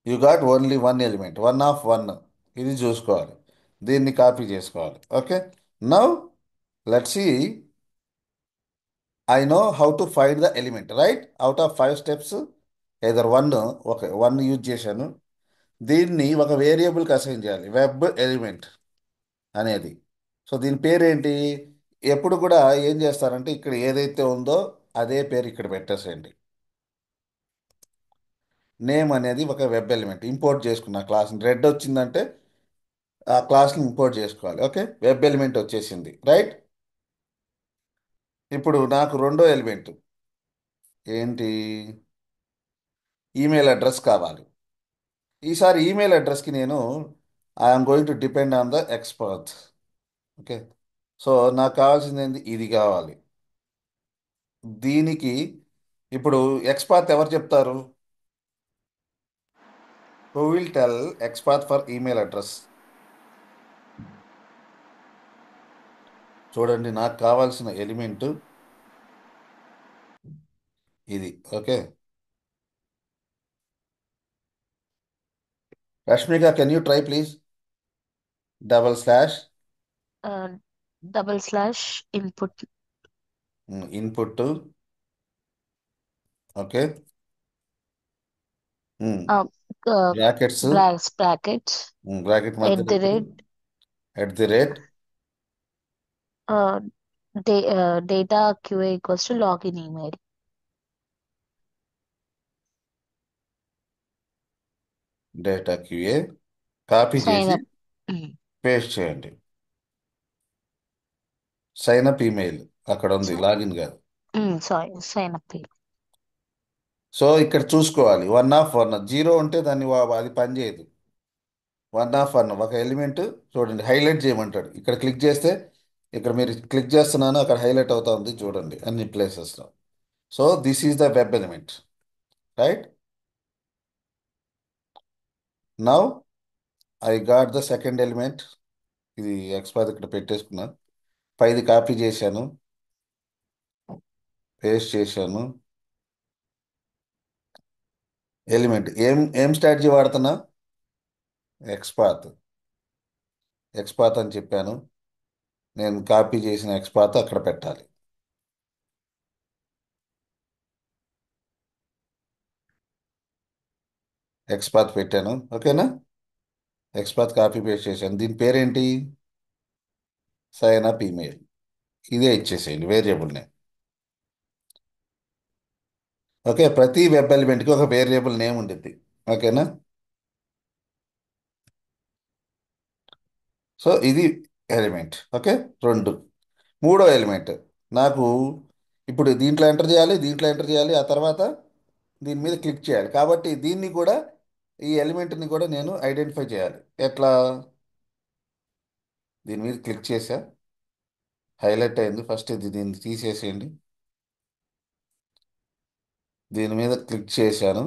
you got only one element, 1 of 1. ఇది చూసుకోవాలి, దీన్ని కాపీ చేసుకోవాలి. Okay. Now let's see. I know how to find the element, right? Out of 5 steps either 1, okay 1 use చేశాను. దీన్ని ఒక వేరియబుల్కి అసైన్ చేయాలి, వెబ్ ఎలిమెంట్ అనేది. సో దీని పేరేంటి? ఎప్పుడు కూడా ఏం చేస్తారంటే ఇక్కడ ఏదైతే ఉందో అదే పేరు ఇక్కడ పెట్టేసేయండి. నేమ్ అనేది ఒక వెబ్ ఎలిమెంట్. ఇంపోర్ట్ చేసుకున్న క్లాస్ రెడ్ వచ్చిందంటే ఆ క్లాస్ని ఇంపోర్ట్ చేసుకోవాలి. ఓకే, వెబ్ ఎలిమెంట్ వచ్చేసింది, రైట్? ఇప్పుడు నాకు రెండో ఎలిమెంట్ ఏంటి? ఈమెయిల్ అడ్రస్ కావాలి. ఈసారి ఈమెయిల్ అడ్రస్కి నేను I'm going to depend on the expert. Okay. So నాకు కావాల్సింది ఏంది? ఇది కావాలి. దీనికి ఇప్పుడు ఎక్స్పాత్ ఎవరు చెప్తారు? Who will tell XPath for email address? చూడండి, నాకు కావాల్సిన ఎలిమెంట్ ఇది. Okay. Rashmika, can you try please? Double slash double slash input. Input. Okay. Brackets, brackets bracket మధ్యలో @ @ Data QA equals to login email. Data QA copy Sign చేసి up. Mm. Paste చేయండి. Sign up email అక్కడ ఉంది, login కాదు. Sorry, sign up page. So ఇక్కడ చూసుకోవాలి 1 zero ఉంటే దాన్ని అది పనిచేయదు. 1 ఒక ఎలిమెంట్ చూడండి, హైలైట్ చేయమంటాడు. ఇక్కడ క్లిక్ చేస్తే, ఇక్కడ మీరు క్లిక్ చేస్తున్నాను, అక్కడ హైలైట్ అవుతా ఉంది చూడండి అన్ని ప్లేసెస్లో. So this is the web element, right? Now I got the second element. ఇది ఎక్స్పాత్ ఇక్కడ పెట్టేసుకున్నా, పైది కాపీ చేశాను, పేస్ట్ చేశాను. ఎలిమెంట్ ఏం స్ట్రాటజీ వాడుతున్నా? ఎక్స్పాత్ అని చెప్పాను. నేను కాపీ చేసిన ఎక్స్పాత్ అక్కడ పెట్టాలి. ఎక్స్పాత్ పెట్టాను, ఓకేనా? ఎక్స్పాత్ కాపీ పేస్ట్ చేశాను. దీని పేరేంటి? Sign up email. ఇదే ఇచ్చేసేయండి వేరియబుల్ నేమ్. ఓకే, ప్రతి వెబ్ ఎలిమెంట్కి ఒక వేరియబుల్ నేమ్ ఉంటుంది, ఓకేనా? సో ఇది ఎలిమెంట్, ఓకే. రెండు. మూడో ఎలిమెంట్ నాకు ఇప్పుడు దీంట్లో ఎంటర్ చేయాలి, దీంట్లో ఎంటర్ చేయాలి, ఆ తర్వాత దీని మీద క్లిక్ చేయాలి. కాబట్టి దీన్ని కూడా, ఈ ఎలిమెంట్ని కూడా నేను ఐడెంటిఫై చేయాలి. ఎట్లా? దీని మీద క్లిక్ చేసా, హైలైట్ అయింది. ఫస్ట్ దీన్ని తీసేసేయండి. దీని మీద క్లిక్ చేశాను,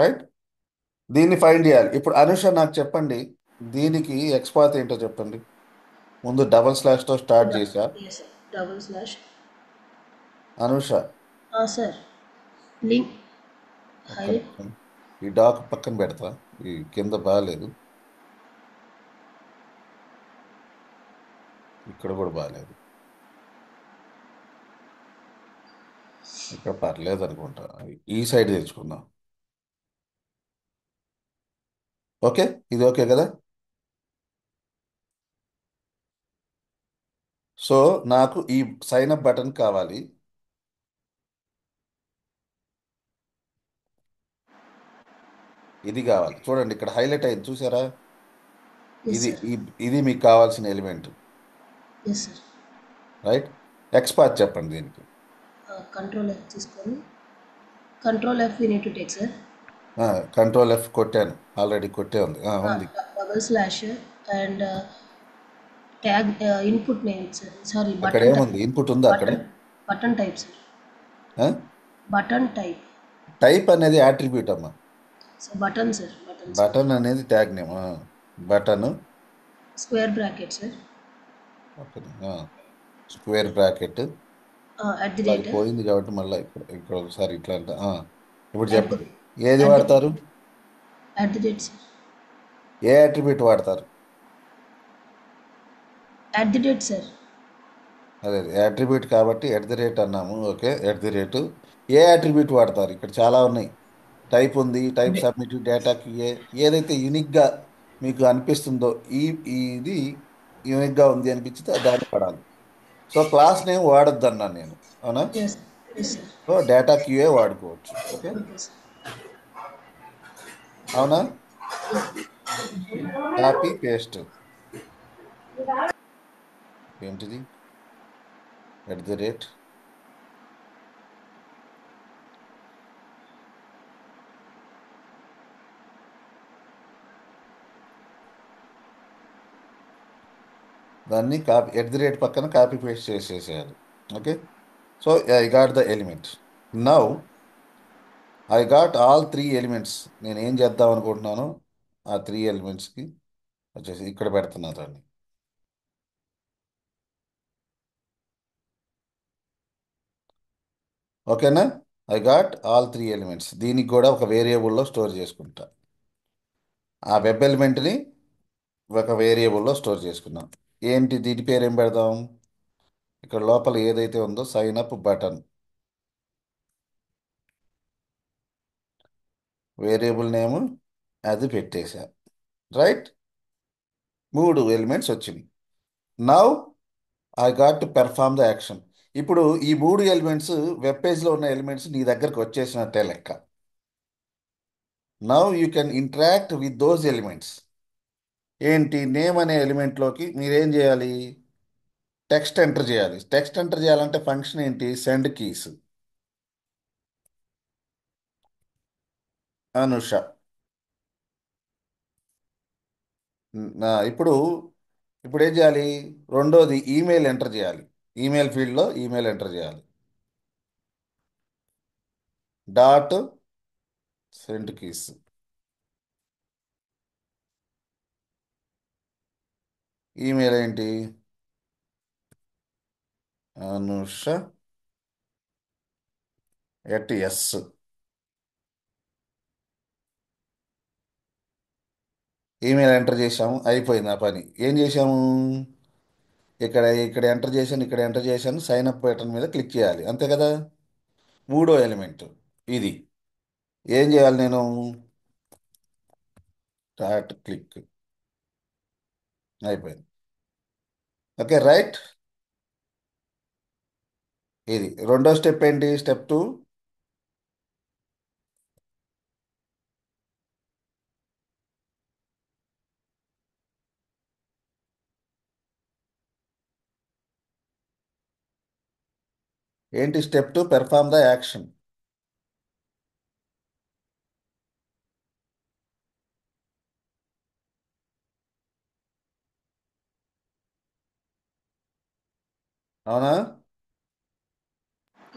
రైట్? దీన్ని ఫైండ్ చేయాలి. ఇప్పుడు అనుష నాకు చెప్పండి, దీనికి ఎక్స్పాత్ ఏంటో చెప్పండి. ముందు డబల్ స్లాష్తో స్టార్ట్ చేశా. Yes, sir. Double slash. Anusha, Sir. Link. ఒక్క Highlight. నిమిషం. ఈ డాక్ పక్కన పెడతా, ఈ కింద బాగాలేదు, ఇక్కడ కూడా బాగాలేదు, ఇక్కడ పర్లేదు అనుకుంటా. ఈ సైడ్ తెచ్చుకుందాం. ఓకే, ఇది ఓకే కదా? సో నాకు ఈ సైన్ అప్ బటన్ కావాలి. ఇది కావాలి. చూడండి ఇక్కడ హైలైట్ అయింది, చూసారా? Yes, ఇది sir. ఇది మీకు కావాల్సిన element, Yes, sir. Right? XPath చెప్పండి దీనికి. Control F తీసుకొని Control F we need to take, sir. Control F కొట్టాను, ఆల్రెడీ కొట్టే ఉంది. ఉంది. Double slash and tag input name, sir. Sorry, అక్కడ button ఏముంది? type. ఇన్పుట్ ఉందా అక్కడ? Button type, sir. Button type. Type అనేది యాట్రిబ్యూట్ అమ్మా. So button, sir. Button. Sir. Button అనేది tag name. Button Square bracket, sir. Square bracket. At the అది rate. పోయింది కాబట్టి మళ్ళీ ఇక్కడ ఒకసారి ఇట్లా అంట. ఇప్పుడు At చెప్పండి, ఏది at వాడతారు? At the rate, sir. A attribute వాడతారు? At the rate, sir. అదే యాట్రిబ్యూట్ కాబట్టి @ అన్నాము, ఓకే. @ ఏ యాట్రిబ్యూట్ వాడతారు? ఇక్కడ చాలా ఉన్నాయి. టైప్ ఉంది, టైప్ సబ్మిట్, డేటా క్యూఏ. ఏదైతే యూనిక్గా మీకు అనిపిస్తుందో, ఇది యూనిక్గా ఉంది అనిపించితే దాన్ని వాడాలి. సో క్లాస్ నేమ్ వాడొద్దు అన్నాను నేను, అవునా? Yes. Yes, sir. So data QA వాడుకోవచ్చు, ఓకే. Okay, sir. అవునా? Copy paste. ఏంటిది? @ దాన్ని కాపీ పక్కన కాపీ పేస్ట్ చేసేసేయాలి, okay. So I got the element. Now I got all 3 elements. నేను ఏం చేద్దాం అనుకుంటున్నాను, ఆ 3 ఎలిమెంట్స్కి వచ్చేసి ఇక్కడ పెడుతున్నా దాన్ని. ఓకేనా? I got all 3 elements. దీనికి కూడా ఒక వేరియబుల్లో స్టోర్ చేసుకుంటా. ఆ వెబ్ ఎలిమెంట్ని ఒక వేరియబుల్లో స్టోర్ చేసుకున్నాం. ఏంటి దీని పేరు ఏం పెడదాం? ఇక్కడ లోపల ఏదైతే ఉందో sign up button, variable name అది పెట్టేశా, రైట్? 3 ఎలిమెంట్స్ వచ్చినాయి. Now I got to perform the action. ఇప్పుడు ఈ మూడు ఎలిమెంట్స్ వెబ్ పేజ్లో ఉన్న ఎలిమెంట్స్ నీ దగ్గరకు వచ్చేసినట్టే లెక్క. Now you can interact with those elements. ఏంటి, నేమ్ అనే ఎలిమెంట్లోకి మీరేం చేయాలి? టెక్స్ట్ ఎంటర్ చేయాలి. టెక్స్ట్ ఎంటర్ చేయాలంటే ఫంక్షన్ ఏంటి? Send keys. అనుష. ఇప్పుడు ఇప్పుడు ఏం చేయాలి? రెండోది ఈమెయిల్ ఎంటర్ చేయాలి. ఈమెయిల్ ఫీల్డ్లో ఈమెయిల్ ఎంటర్ చేయాలి. Dot send keys. ఈమెయిల్ ఏంటి? అనుష @s. ఈమెయిల్ ఎంటర్ చేసాము, అయిపోయింది ఆ పని. ఏం చేసాము? ఇక్కడ ఇక్కడ ఎంటర్ చేశాను, ఇక్కడ ఎంటర్ చేశాను, సైన్ అప్ బటన్ మీద క్లిక్ చేయాలి, అంతే కదా. మూడో ఎలిమెంట్ ఇది. ఏం చేయాలి నేను? Start click. అయిపోయింది. Okay, right. ఇది రెండో స్టెప్ ఏంటి? స్టెప్ 2. ఏంటి స్టెప్ 2? Perform the action. అవునా?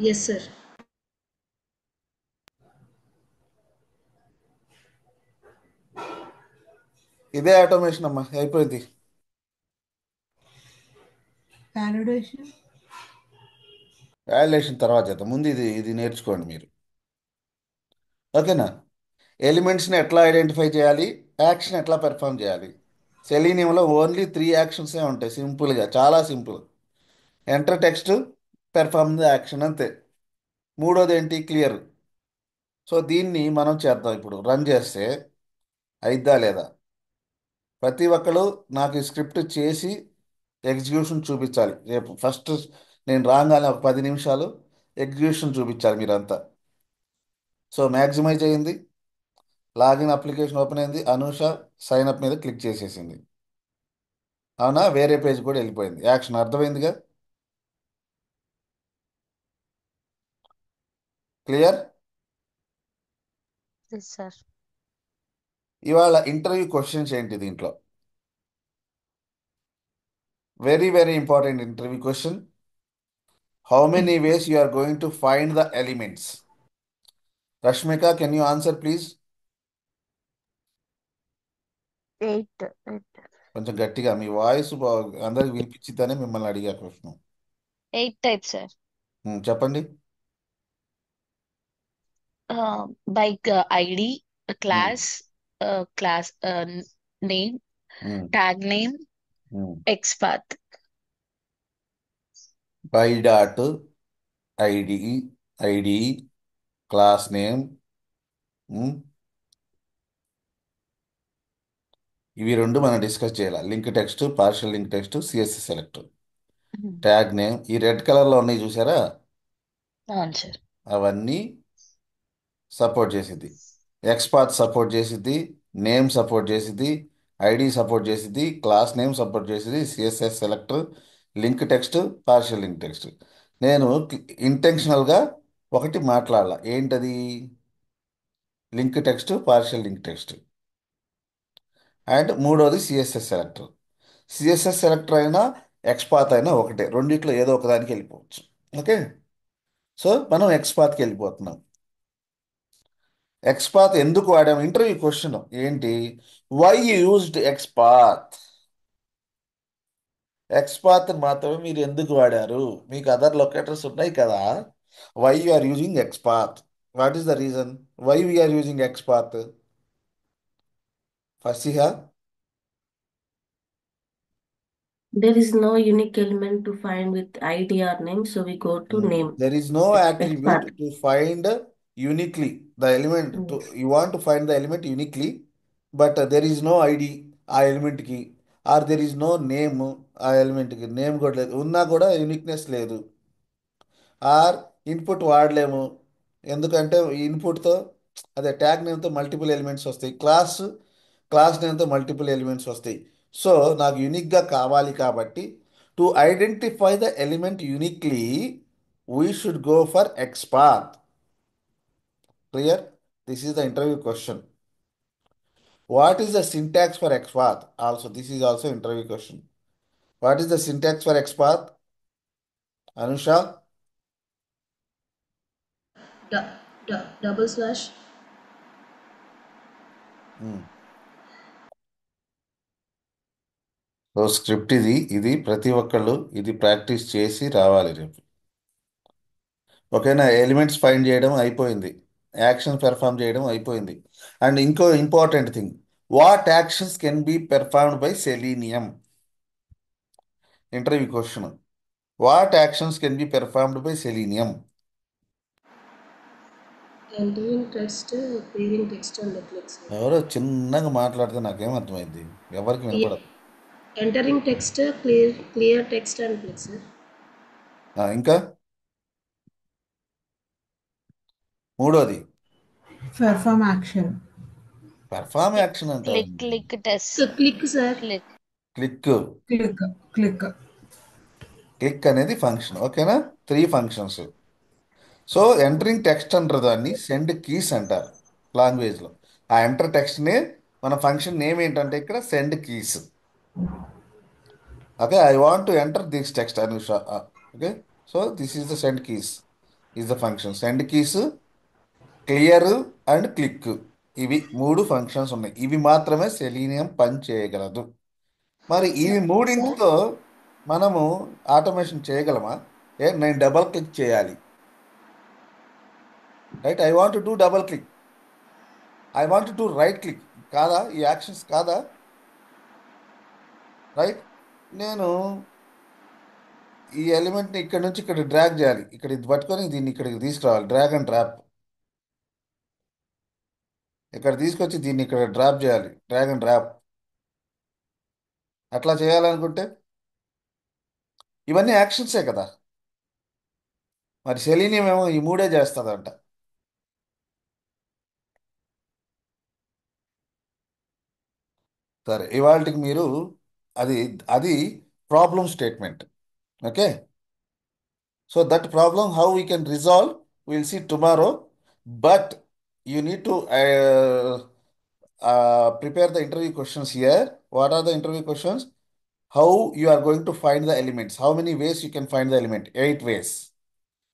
Yes, sir. ఇదే ఆటోమేషన్ అమ్మా, అయిపోయింది. Validation. వాల్యుయేషన్ తర్వాత చేద్దాం, ముందు ఇది ఇది నేర్చుకోండి మీరు. ఓకేనా? ఎలిమెంట్స్ని ఎట్లా ఐడెంటిఫై చేయాలి, యాక్షన్ ఎట్లా పెర్ఫామ్ చేయాలి. సెలీనియంలో ఓన్లీ 3 యాక్షన్సే ఉంటాయి, సింపుల్గా, చాలా simple. Enter text, perform the action, అంతే. మూడోది ఏంటి? క్లియర్. సో దీన్ని మనం చేద్దాం. ఇప్పుడు రన్ చేస్తే అయిద్దా లేదా? ప్రతి ఒక్కరు నాకు ఈ స్క్రిప్ట్ చేసి ఎగ్జిక్యూషన్ చూపించాలి. రేపు ఫస్ట్ నేను రాగానే ఒక 10 నిమిషాలు ఎగ్జిక్యూషన్ చూపించాలి మీరంతా. సో మ్యాక్సిమైజ్ అయింది, లాగిన్ అప్లికేషన్ ఓపెన్ అయింది, అనూష సైన్ అప్ మీద క్లిక్ చేసేసింది. అవునా? వేరే పేజ్ కూడా వెళ్ళిపోయింది. యాక్షన్ అర్థమైందిగా? క్లియర్? Yes, sir. ఇవాళ ఇంటర్వ్యూ క్వశ్చన్స్ ఏంటి దీంట్లో? Very very important interview question. How many ways you are going to find the elements? Rashmika, can you answer please? 8. 8. కొంచెం గట్టిగా, మీ వాయిస్ అందరికి వినిపించిద్దనే మిమ్మల్ని అడిగా క్వశ్చన్. 8 types, sir. చెప్పండి. Bike ID, ఉమ్, class name, ఉమ్, tag name, ఉమ్. XPath. By dot ID, ID, class name, ఇవి రెండు మనం డిస్కస్ చేయాలి. Link text, partial link text, CSS select, tag name. ఈ రెడ్ కలర్లో ఉన్నాయి చూసారా, అవును సార్. అవన్నీ సపోర్ట్ చేసిద్ది. ఎక్స్పాత్ సపోర్ట్ చేసిద్ది, నేమ్ సపోర్ట్ చేసిద్ది, ఐడి సపోర్ట్ చేసిద్ది, క్లాస్ నేమ్ సపోర్ట్ చేసిద్ది, CSS selector, link text, partial link text. నేను ఇంటెన్షనల్గా ఒకటి మాట్లాడాల, ఏంటది? Link text, partial link text. And మూడోది సిఎస్ఎస్ సెలెక్టర్. సిఎస్ఎస్ సెలెక్టర్ అయినా ఎక్స్పాత్ అయినా ఒకటే, రెండిట్లో ఏదో ఒకదానికి వెళ్ళిపోవచ్చు. ఓకే, సో మనం ఎక్స్పాత్కి వెళ్ళిపోతున్నాం. ఎక్స్పాత్ ఎందుకు వాడాము? ఇంటర్వ్యూ క్వశ్చన్ ఏంటి? Why used XPath? ఎక్స్పాత్ మాత్రమే మీరు ఎందుకు వాడారు? మీకు అదర్ లొకేటర్స్ ఉన్నాయి కదా. Why you are using XPath? What is the reason why we are using XPath? Fasiha? There is no unique element to find with ID or name, so we go to name. There is no attribute Expert. to find uniquely the element. Yes. You want to find the element uniquely, but there is no ID ఆ ఎలిమెంట్కి. Are there is no name, ఆ ఎలిమెంట్కి name కూడా లేదు, ఉన్నా కూడా uniqueness లేదు. Are input వాడలేము, ఎందుకంటే ఇన్పుట్తో అదే ట్యాగ్ నేమ్తో మల్టిపుల్ ఎలిమెంట్స్ వస్తాయి, క్లాస్ నేమ్తో మల్టిపుల్ ఎలిమెంట్స్ వస్తాయి. సో నాకు యూనిక్గా కావాలి కాబట్టి to identify the element uniquely we should go for XPath. Clear? This is the interview question. What is the syntax for XPath? Also this is also interview question. What is the syntax for XPath? Anusha? Double slash. So script ఇది ప్రతి ఒక్కళ్ళు ఇది practice చేసి రావాలి రేపు. ఓకేనా? Elements find చేయడం అయిపోయింది, యాక్షన్ పెర్ఫామ్ చేయడం అయిపోయింది. అండ్ ఇంకో important thing, what actions can be performed by selenium? Interview question. What actions can be performed by selenium? Entering text, clearing text and clicks. ఎవరో చిన్నగా మాట్లాడితే నాకేం అర్థమైంది, ఎవరికి వినపడదు. Entering text, clear text and clicks. ఇంకా మూడోది Perform action. పెర్ఫామ్ యాక్షన్ అంటారు. Click test Click, sir. Click. Click Click. Click అనేది ఫంక్షన్. ఓకేనా? 3 ఫంక్షన్స్. సో ఎంటరింగ్ టెక్స్ట్ అంటారు, దాన్ని సెండ్ కీస్ అంటారు లాంగ్వేజ్లో. ఆ ఎంటర్ టెక్స్ట్నే మన ఫంక్షన్ నేమ్ ఏంటంటే ఇక్కడ send keys. Okay, I want to enter this text Anusha. Okay, so this is the send keys is the function. Send keys, clear and click, ఇవి 3 functions ఉన్నాయి. ఇవి మాత్రమే సెలీనియం పని చేయగలదు. మరి ఈ మూడింటితో మనము ఆటోమేషన్ చేయగలమా? నేను డబల్ క్లిక్ చేయాలి, right? I want to double click, I want to right click, కాదా? ఈ యాక్షన్స్ కాదా? రైట్? నేను ఈ ఎలిమెంట్ని ఇక్కడ నుంచి ఇక్కడ డ్రాగ్ చేయాలి, ఇక్కడ ఇది పట్టుకొని దీన్ని ఇక్కడికి తీసుకురావాలి, డ్రాగ్ అండ్ డ్రాప్. ఇక్కడ తీసుకొచ్చి దీన్ని ఇక్కడ డ్రాప్ చేయాలి, డ్రాగ్ అండ్ డ్రాప్. అట్లా చేయాలనుకుంటే ఇవన్నీ యాక్షన్సే కదా. మరి సెలీనియం ఏమో ఈ 3 చేస్తుందంట. సరే, ఇవాళకి మీరు అది అది problem statement. Okay, so that problem how we can resolve will see tomorrow. But you need to prepare the interview questions here. What are the interview questions? How you are going to find the elements? How many ways you can find the element? 8 ways.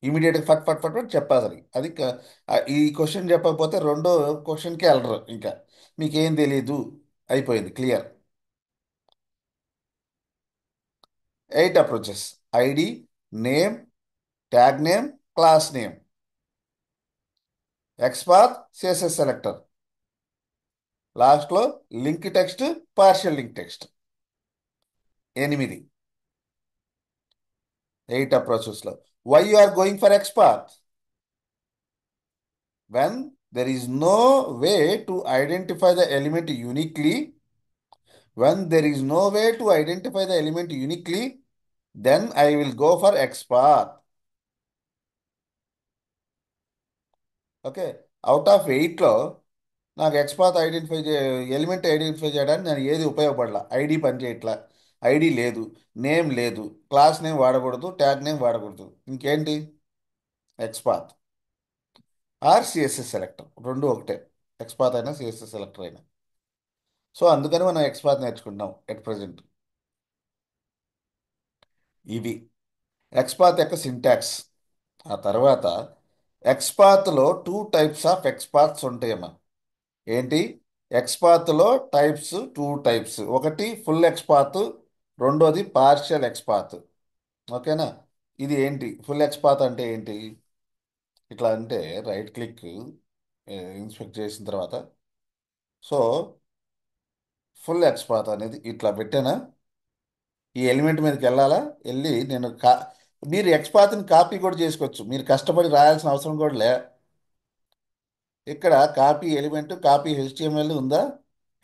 ఇమీడియట్గా ఫట్ ఫట్ ఫట్ ఫట్ చెప్పాలి. అది ఈ question చెప్పకపోతే రెండో క్వశ్చన్కి వెళ్ళరు, ఇంకా మీకేం తెలీదు, అయిపోయింది, clear. 8 approaches: ID, name, tag name, class name, XPath, CSS selector, లాస్ట్లో link text, partial link text. 8 అప్రోచెస్లో. Why you are going for XPath? when there is no way to identify the element uniquely, then I will go for XPath. ఓకే, out of 8లో నాకు XPath element identify చేయడానికి నేను ఏది ఉపయోగపడలా. ID పని చేయట్లా, ID లేదు, నేమ్ లేదు, క్లాస్ నేమ్ వాడకూడదు, ట్యాగ్ నేమ్ వాడకూడదు. ఇంకేంటి? XPath ఆర్ సిఎస్ఎస్ సెలెక్టర్, రెండు ఒకటే. XPath అయినా సిఎస్ఎస్ సెలెక్టర్ అయినా. సో అందుకని మనం XPath నేర్చుకుంటున్నాం ఎట్ ప్రజెంట్. ఇవి XPath యొక్క సింటాక్స్. ఆ తర్వాత XPathలో 2 టైప్స్ ఆఫ్ XPaths ఉంటాయమ్మా. ఏంటి? XPathలో టైప్స్ 2 టైప్స్. ఒకటి ఫుల్ XPath, రెండోది పార్షియల్ XPath. ఓకేనా? ఇది ఏంటి ఫుల్ XPath అంటే ఏంటి? ఇట్లా అంటే రైట్ క్లిక్ ఇన్స్పెక్ట్ చేసిన తర్వాత, సో ఫుల్ XPath అనేది ఇట్లా పెట్టానా, ఈ ఎలిమెంట్ మీదకి వెళ్ళాలా, వెళ్ళి నేను మీరు XPathని కాపీ కూడా చేసుకోవచ్చు, మీరు కష్టపడి రాయాల్సిన అవసరం కూడా లే. ఇక్కడ కాపీ ఎలిమెంట్, కాపీ HTML ఉందా?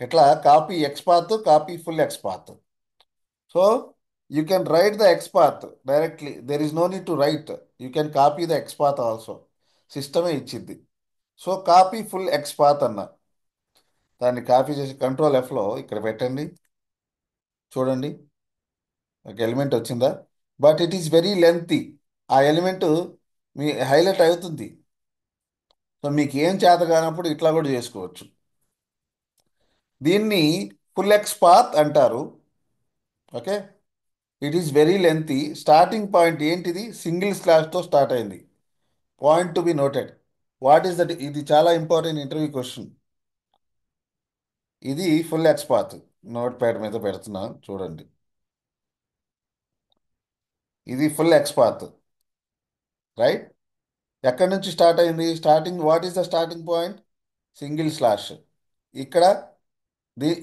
ఇట్లా copy XPath, copy full XPath. So you can write the XPath directly. There is no need to write. You can copy the XPath also. సిస్టమే ఇచ్చింది. సో కాపీ ఫుల్ XPath అన్న దాన్ని copy చేసి control Fలో ఇక్కడ పెట్టండి. చూడండి ఒక ఎలిమెంట్ వచ్చిందా, but it is very lengthy. ఆ ఎలిమెంట్ మీ హైలైట్ అవుతుంది. సో మీకు ఏం చేత కానప్పుడు ఇట్లా కూడా చేసుకోవచ్చు. దీన్ని ఫుల్ XPath అంటారు. Okay, it is very lengthy. Starting point ఏంటిది, సింగిల్ స్లాష్తో స్టార్ట్ అయింది. Point to be noted. What is that? ఇది చాలా ఇంపార్టెంట్ ఇంటర్వ్యూ క్వశ్చన్. ఇది ఫుల్ XPath. నోట్ ప్యాడ్ మీద పెడుతున్నాను చూడండి. ఇది ఫుల్ XPath, రైట్? ఎక్కడి నుంచి స్టార్ట్ అయింది? Starting, what is the starting point? Single slash. ఇక్కడ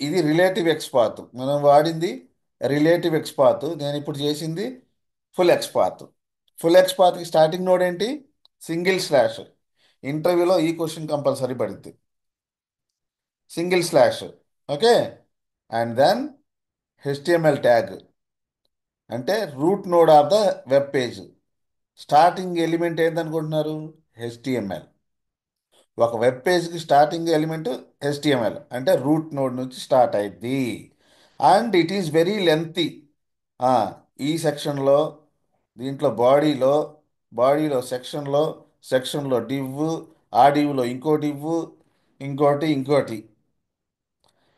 ఇది రిలేటివ్ XPath. మనం వాడింది రిలేటివ్ XPath. నేను ఇప్పుడు చేసింది ఫుల్ XPath. ఫుల్ XPathకి స్టార్టింగ్ నోడ్ ఏంటి? Single slash. ఇంటర్వ్యూలో ఈ క్వశ్చన్ కంపల్సరీ పడుద్ది. Single slash. Okay, and then HTML tag అంటే root node of the web page. Starting element ఏందనుకుంటున్నారు? HTML. ఒక వెబ్ పేజ్కి స్టార్టింగ్ ఎలిమెంట్ HTML అంటే రూట్ నోడ్ నుంచి స్టార్ట్ అయింది. And it is very lengthy. ఈ సెక్షన్లో, దీంట్లో బాడీలో సెక్షన్లో డివ్, ఆ డివ్లో ఇంకో డివ్, ఇంకోటి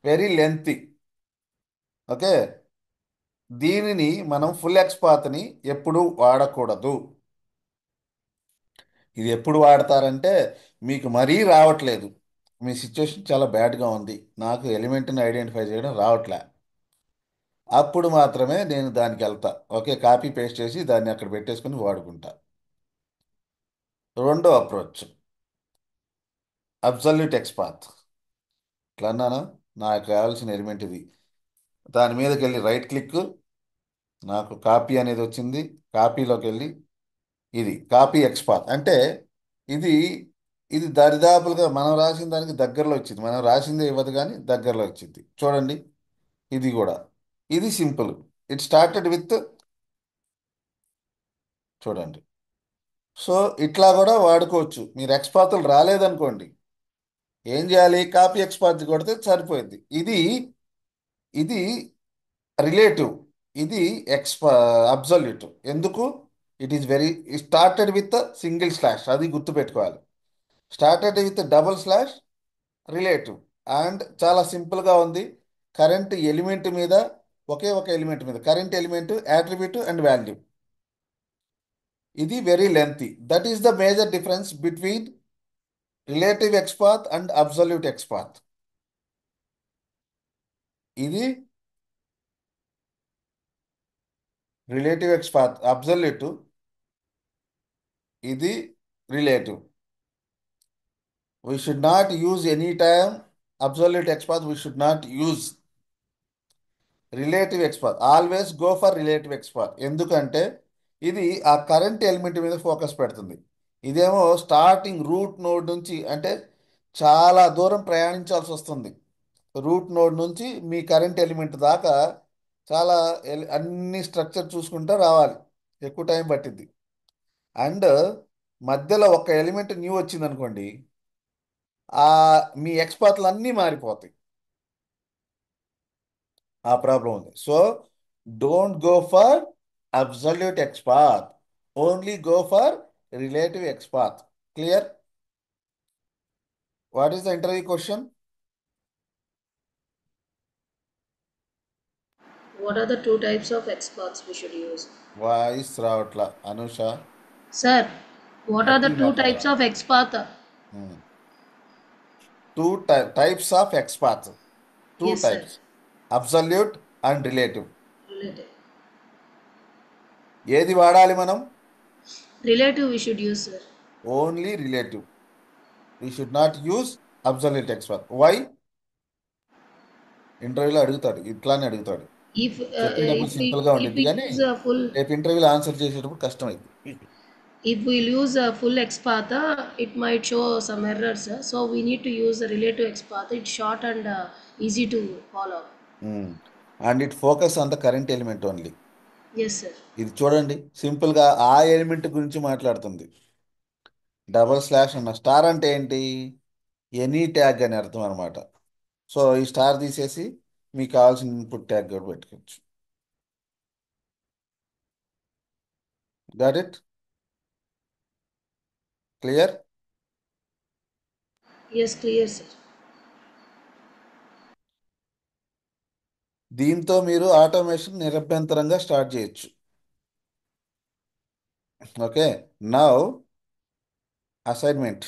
వెరీ లెంతీ. ఓకే, దీనిని మనం ఫుల్ XPathని ఎప్పుడు వాడకూడదు. ఇది ఎప్పుడు వాడతారంటే మీకు మరీ రావట్లేదు, మీ సిచ్యువేషన్ చాలా బ్యాడ్గా ఉంది, నాకు ఎలిమెంట్ని ఐడెంటిఫై చేయడం రావట్లే, అప్పుడు మాత్రమే నేను దానికి వెళ్తా. ఓకే, కాపీ పేస్ట్ చేసి దాన్ని అక్కడ పెట్టేసుకుని వాడుకుంటా. రెండో అప్రోచ్ అబ్సల్యూట్ XPath. ఇట్లా అన్నాను, నాకు కావాల్సిన ఎలిమెంట్ ఇది, దాని మీదకి వెళ్ళి రైట్ క్లిక్, నాకు కాపీ అనేది వచ్చింది, కాపీలోకి వెళ్ళి ఇది కాపీ XPath అంటే ఇది ఇది దరిదాపులుగా మనం రాసిన దానికి దగ్గరలో వచ్చింది. మనం రాసిందే ఇవ్వదు కానీ దగ్గరలో వచ్చింది. చూడండి, ఇది కూడా ఇది సింపుల్. ఇట్ స్టార్టెడ్ విత్, చూడండి. సో ఇట్లా కూడా వాడుకోవచ్చు. మీరు XPathలు రాలేదనుకోండి, ఏం చేయాలి? కాపీ XPath కొడితే సరిపోయింది. ఇది ఇది రిలేటివ్, ఇది అబ్సల్యూట్. ఎందుకు? It is very started with single slash, అది గుర్తుపెట్టుకోవాలి. Started with double slash relative. And చాలా సింపుల్గా ఉంది. కరెంట్ ఎలిమెంట్ మీద, ఒకే ఒక ఎలిమెంట్ మీద, current element, attribute and value. ఇది very lengthy. That is the major difference between relative XPath and absolute XPath. ఇది రిలేటివ్ XPath అబ్సల్యూట్, ఇది relative. We should not use any time absolute XPath. We should not use relative XPath. Always go for relative XPath. ఎందుకంటే ఇది ఆ current element మీద focus పెడుతుంది. ఇదేమో starting route node నుంచి, అంటే చాలా దూరం ప్రయాణించాల్సి వస్తుంది. రూట్ నోడ్ నుంచి మీ కరెంట్ ఎలిమెంట్ దాకా చాలా అన్ని స్ట్రక్చర్ చూసుకుంటూ రావాలి, ఎక్కువ టైం పట్టింది. అండ్ మధ్యలో ఒక ఎలిమెంట్ న్యూ వచ్చింది అనుకోండి, ఆ మీ XPathలు అన్నీ మారిపోతాయి. ఆ ప్రాబ్లం ఉంది. So don't go for absolute XPath, only go for relative XPath. Clear? What is the interview question? What are the two types of XPaths we should use? Voice రావట్లా Anusha. Sir, what are the గట్టిగా two మాట్లాడాలి. types of XPath? Two types of XPath. Two Yes, sir. Types, absolute and relative. Relative. ఏది వాడాలి మనం? Relative we should use, sir. Only relative. We should not use absolute XPath. Why? ఇంటర్వ్యూలో అడుగుతాడు, ఇట్లానే అడుగుతాడు. If చెప్పేటప్పుడు సింపుల్గా if ఉండిద్ది we కానీ use a full రేపు ఇంటర్వ్యూలో ఆన్సర్ చేసేటప్పుడు కష్టం అయింది. if we use a full XPath, it might show some errors. So we need to use a relative XPath. It's short and easy to follow. And it focus on the current element only. Yes, sir. ఇది చూడండి, సింపుల్గా ఆ element గురించి మాట్లాడుతుంది. Double slash అన్న star అంటే ఏంటి? Any tag అని అర్థం అనమాట. సో ఈ స్టార్ తీసేసి మీకు కావాల్సిన ఇన్పుట్ ట్యాగ్ కూడా పెట్టుకోవచ్చు. Got it? Clear? Yes, clear, sir. దీంతో మీరు ఆటోమేషన్ నిరభ్యంతరంగా స్టార్ట్ చేయొచ్చు. Okay, now assignment.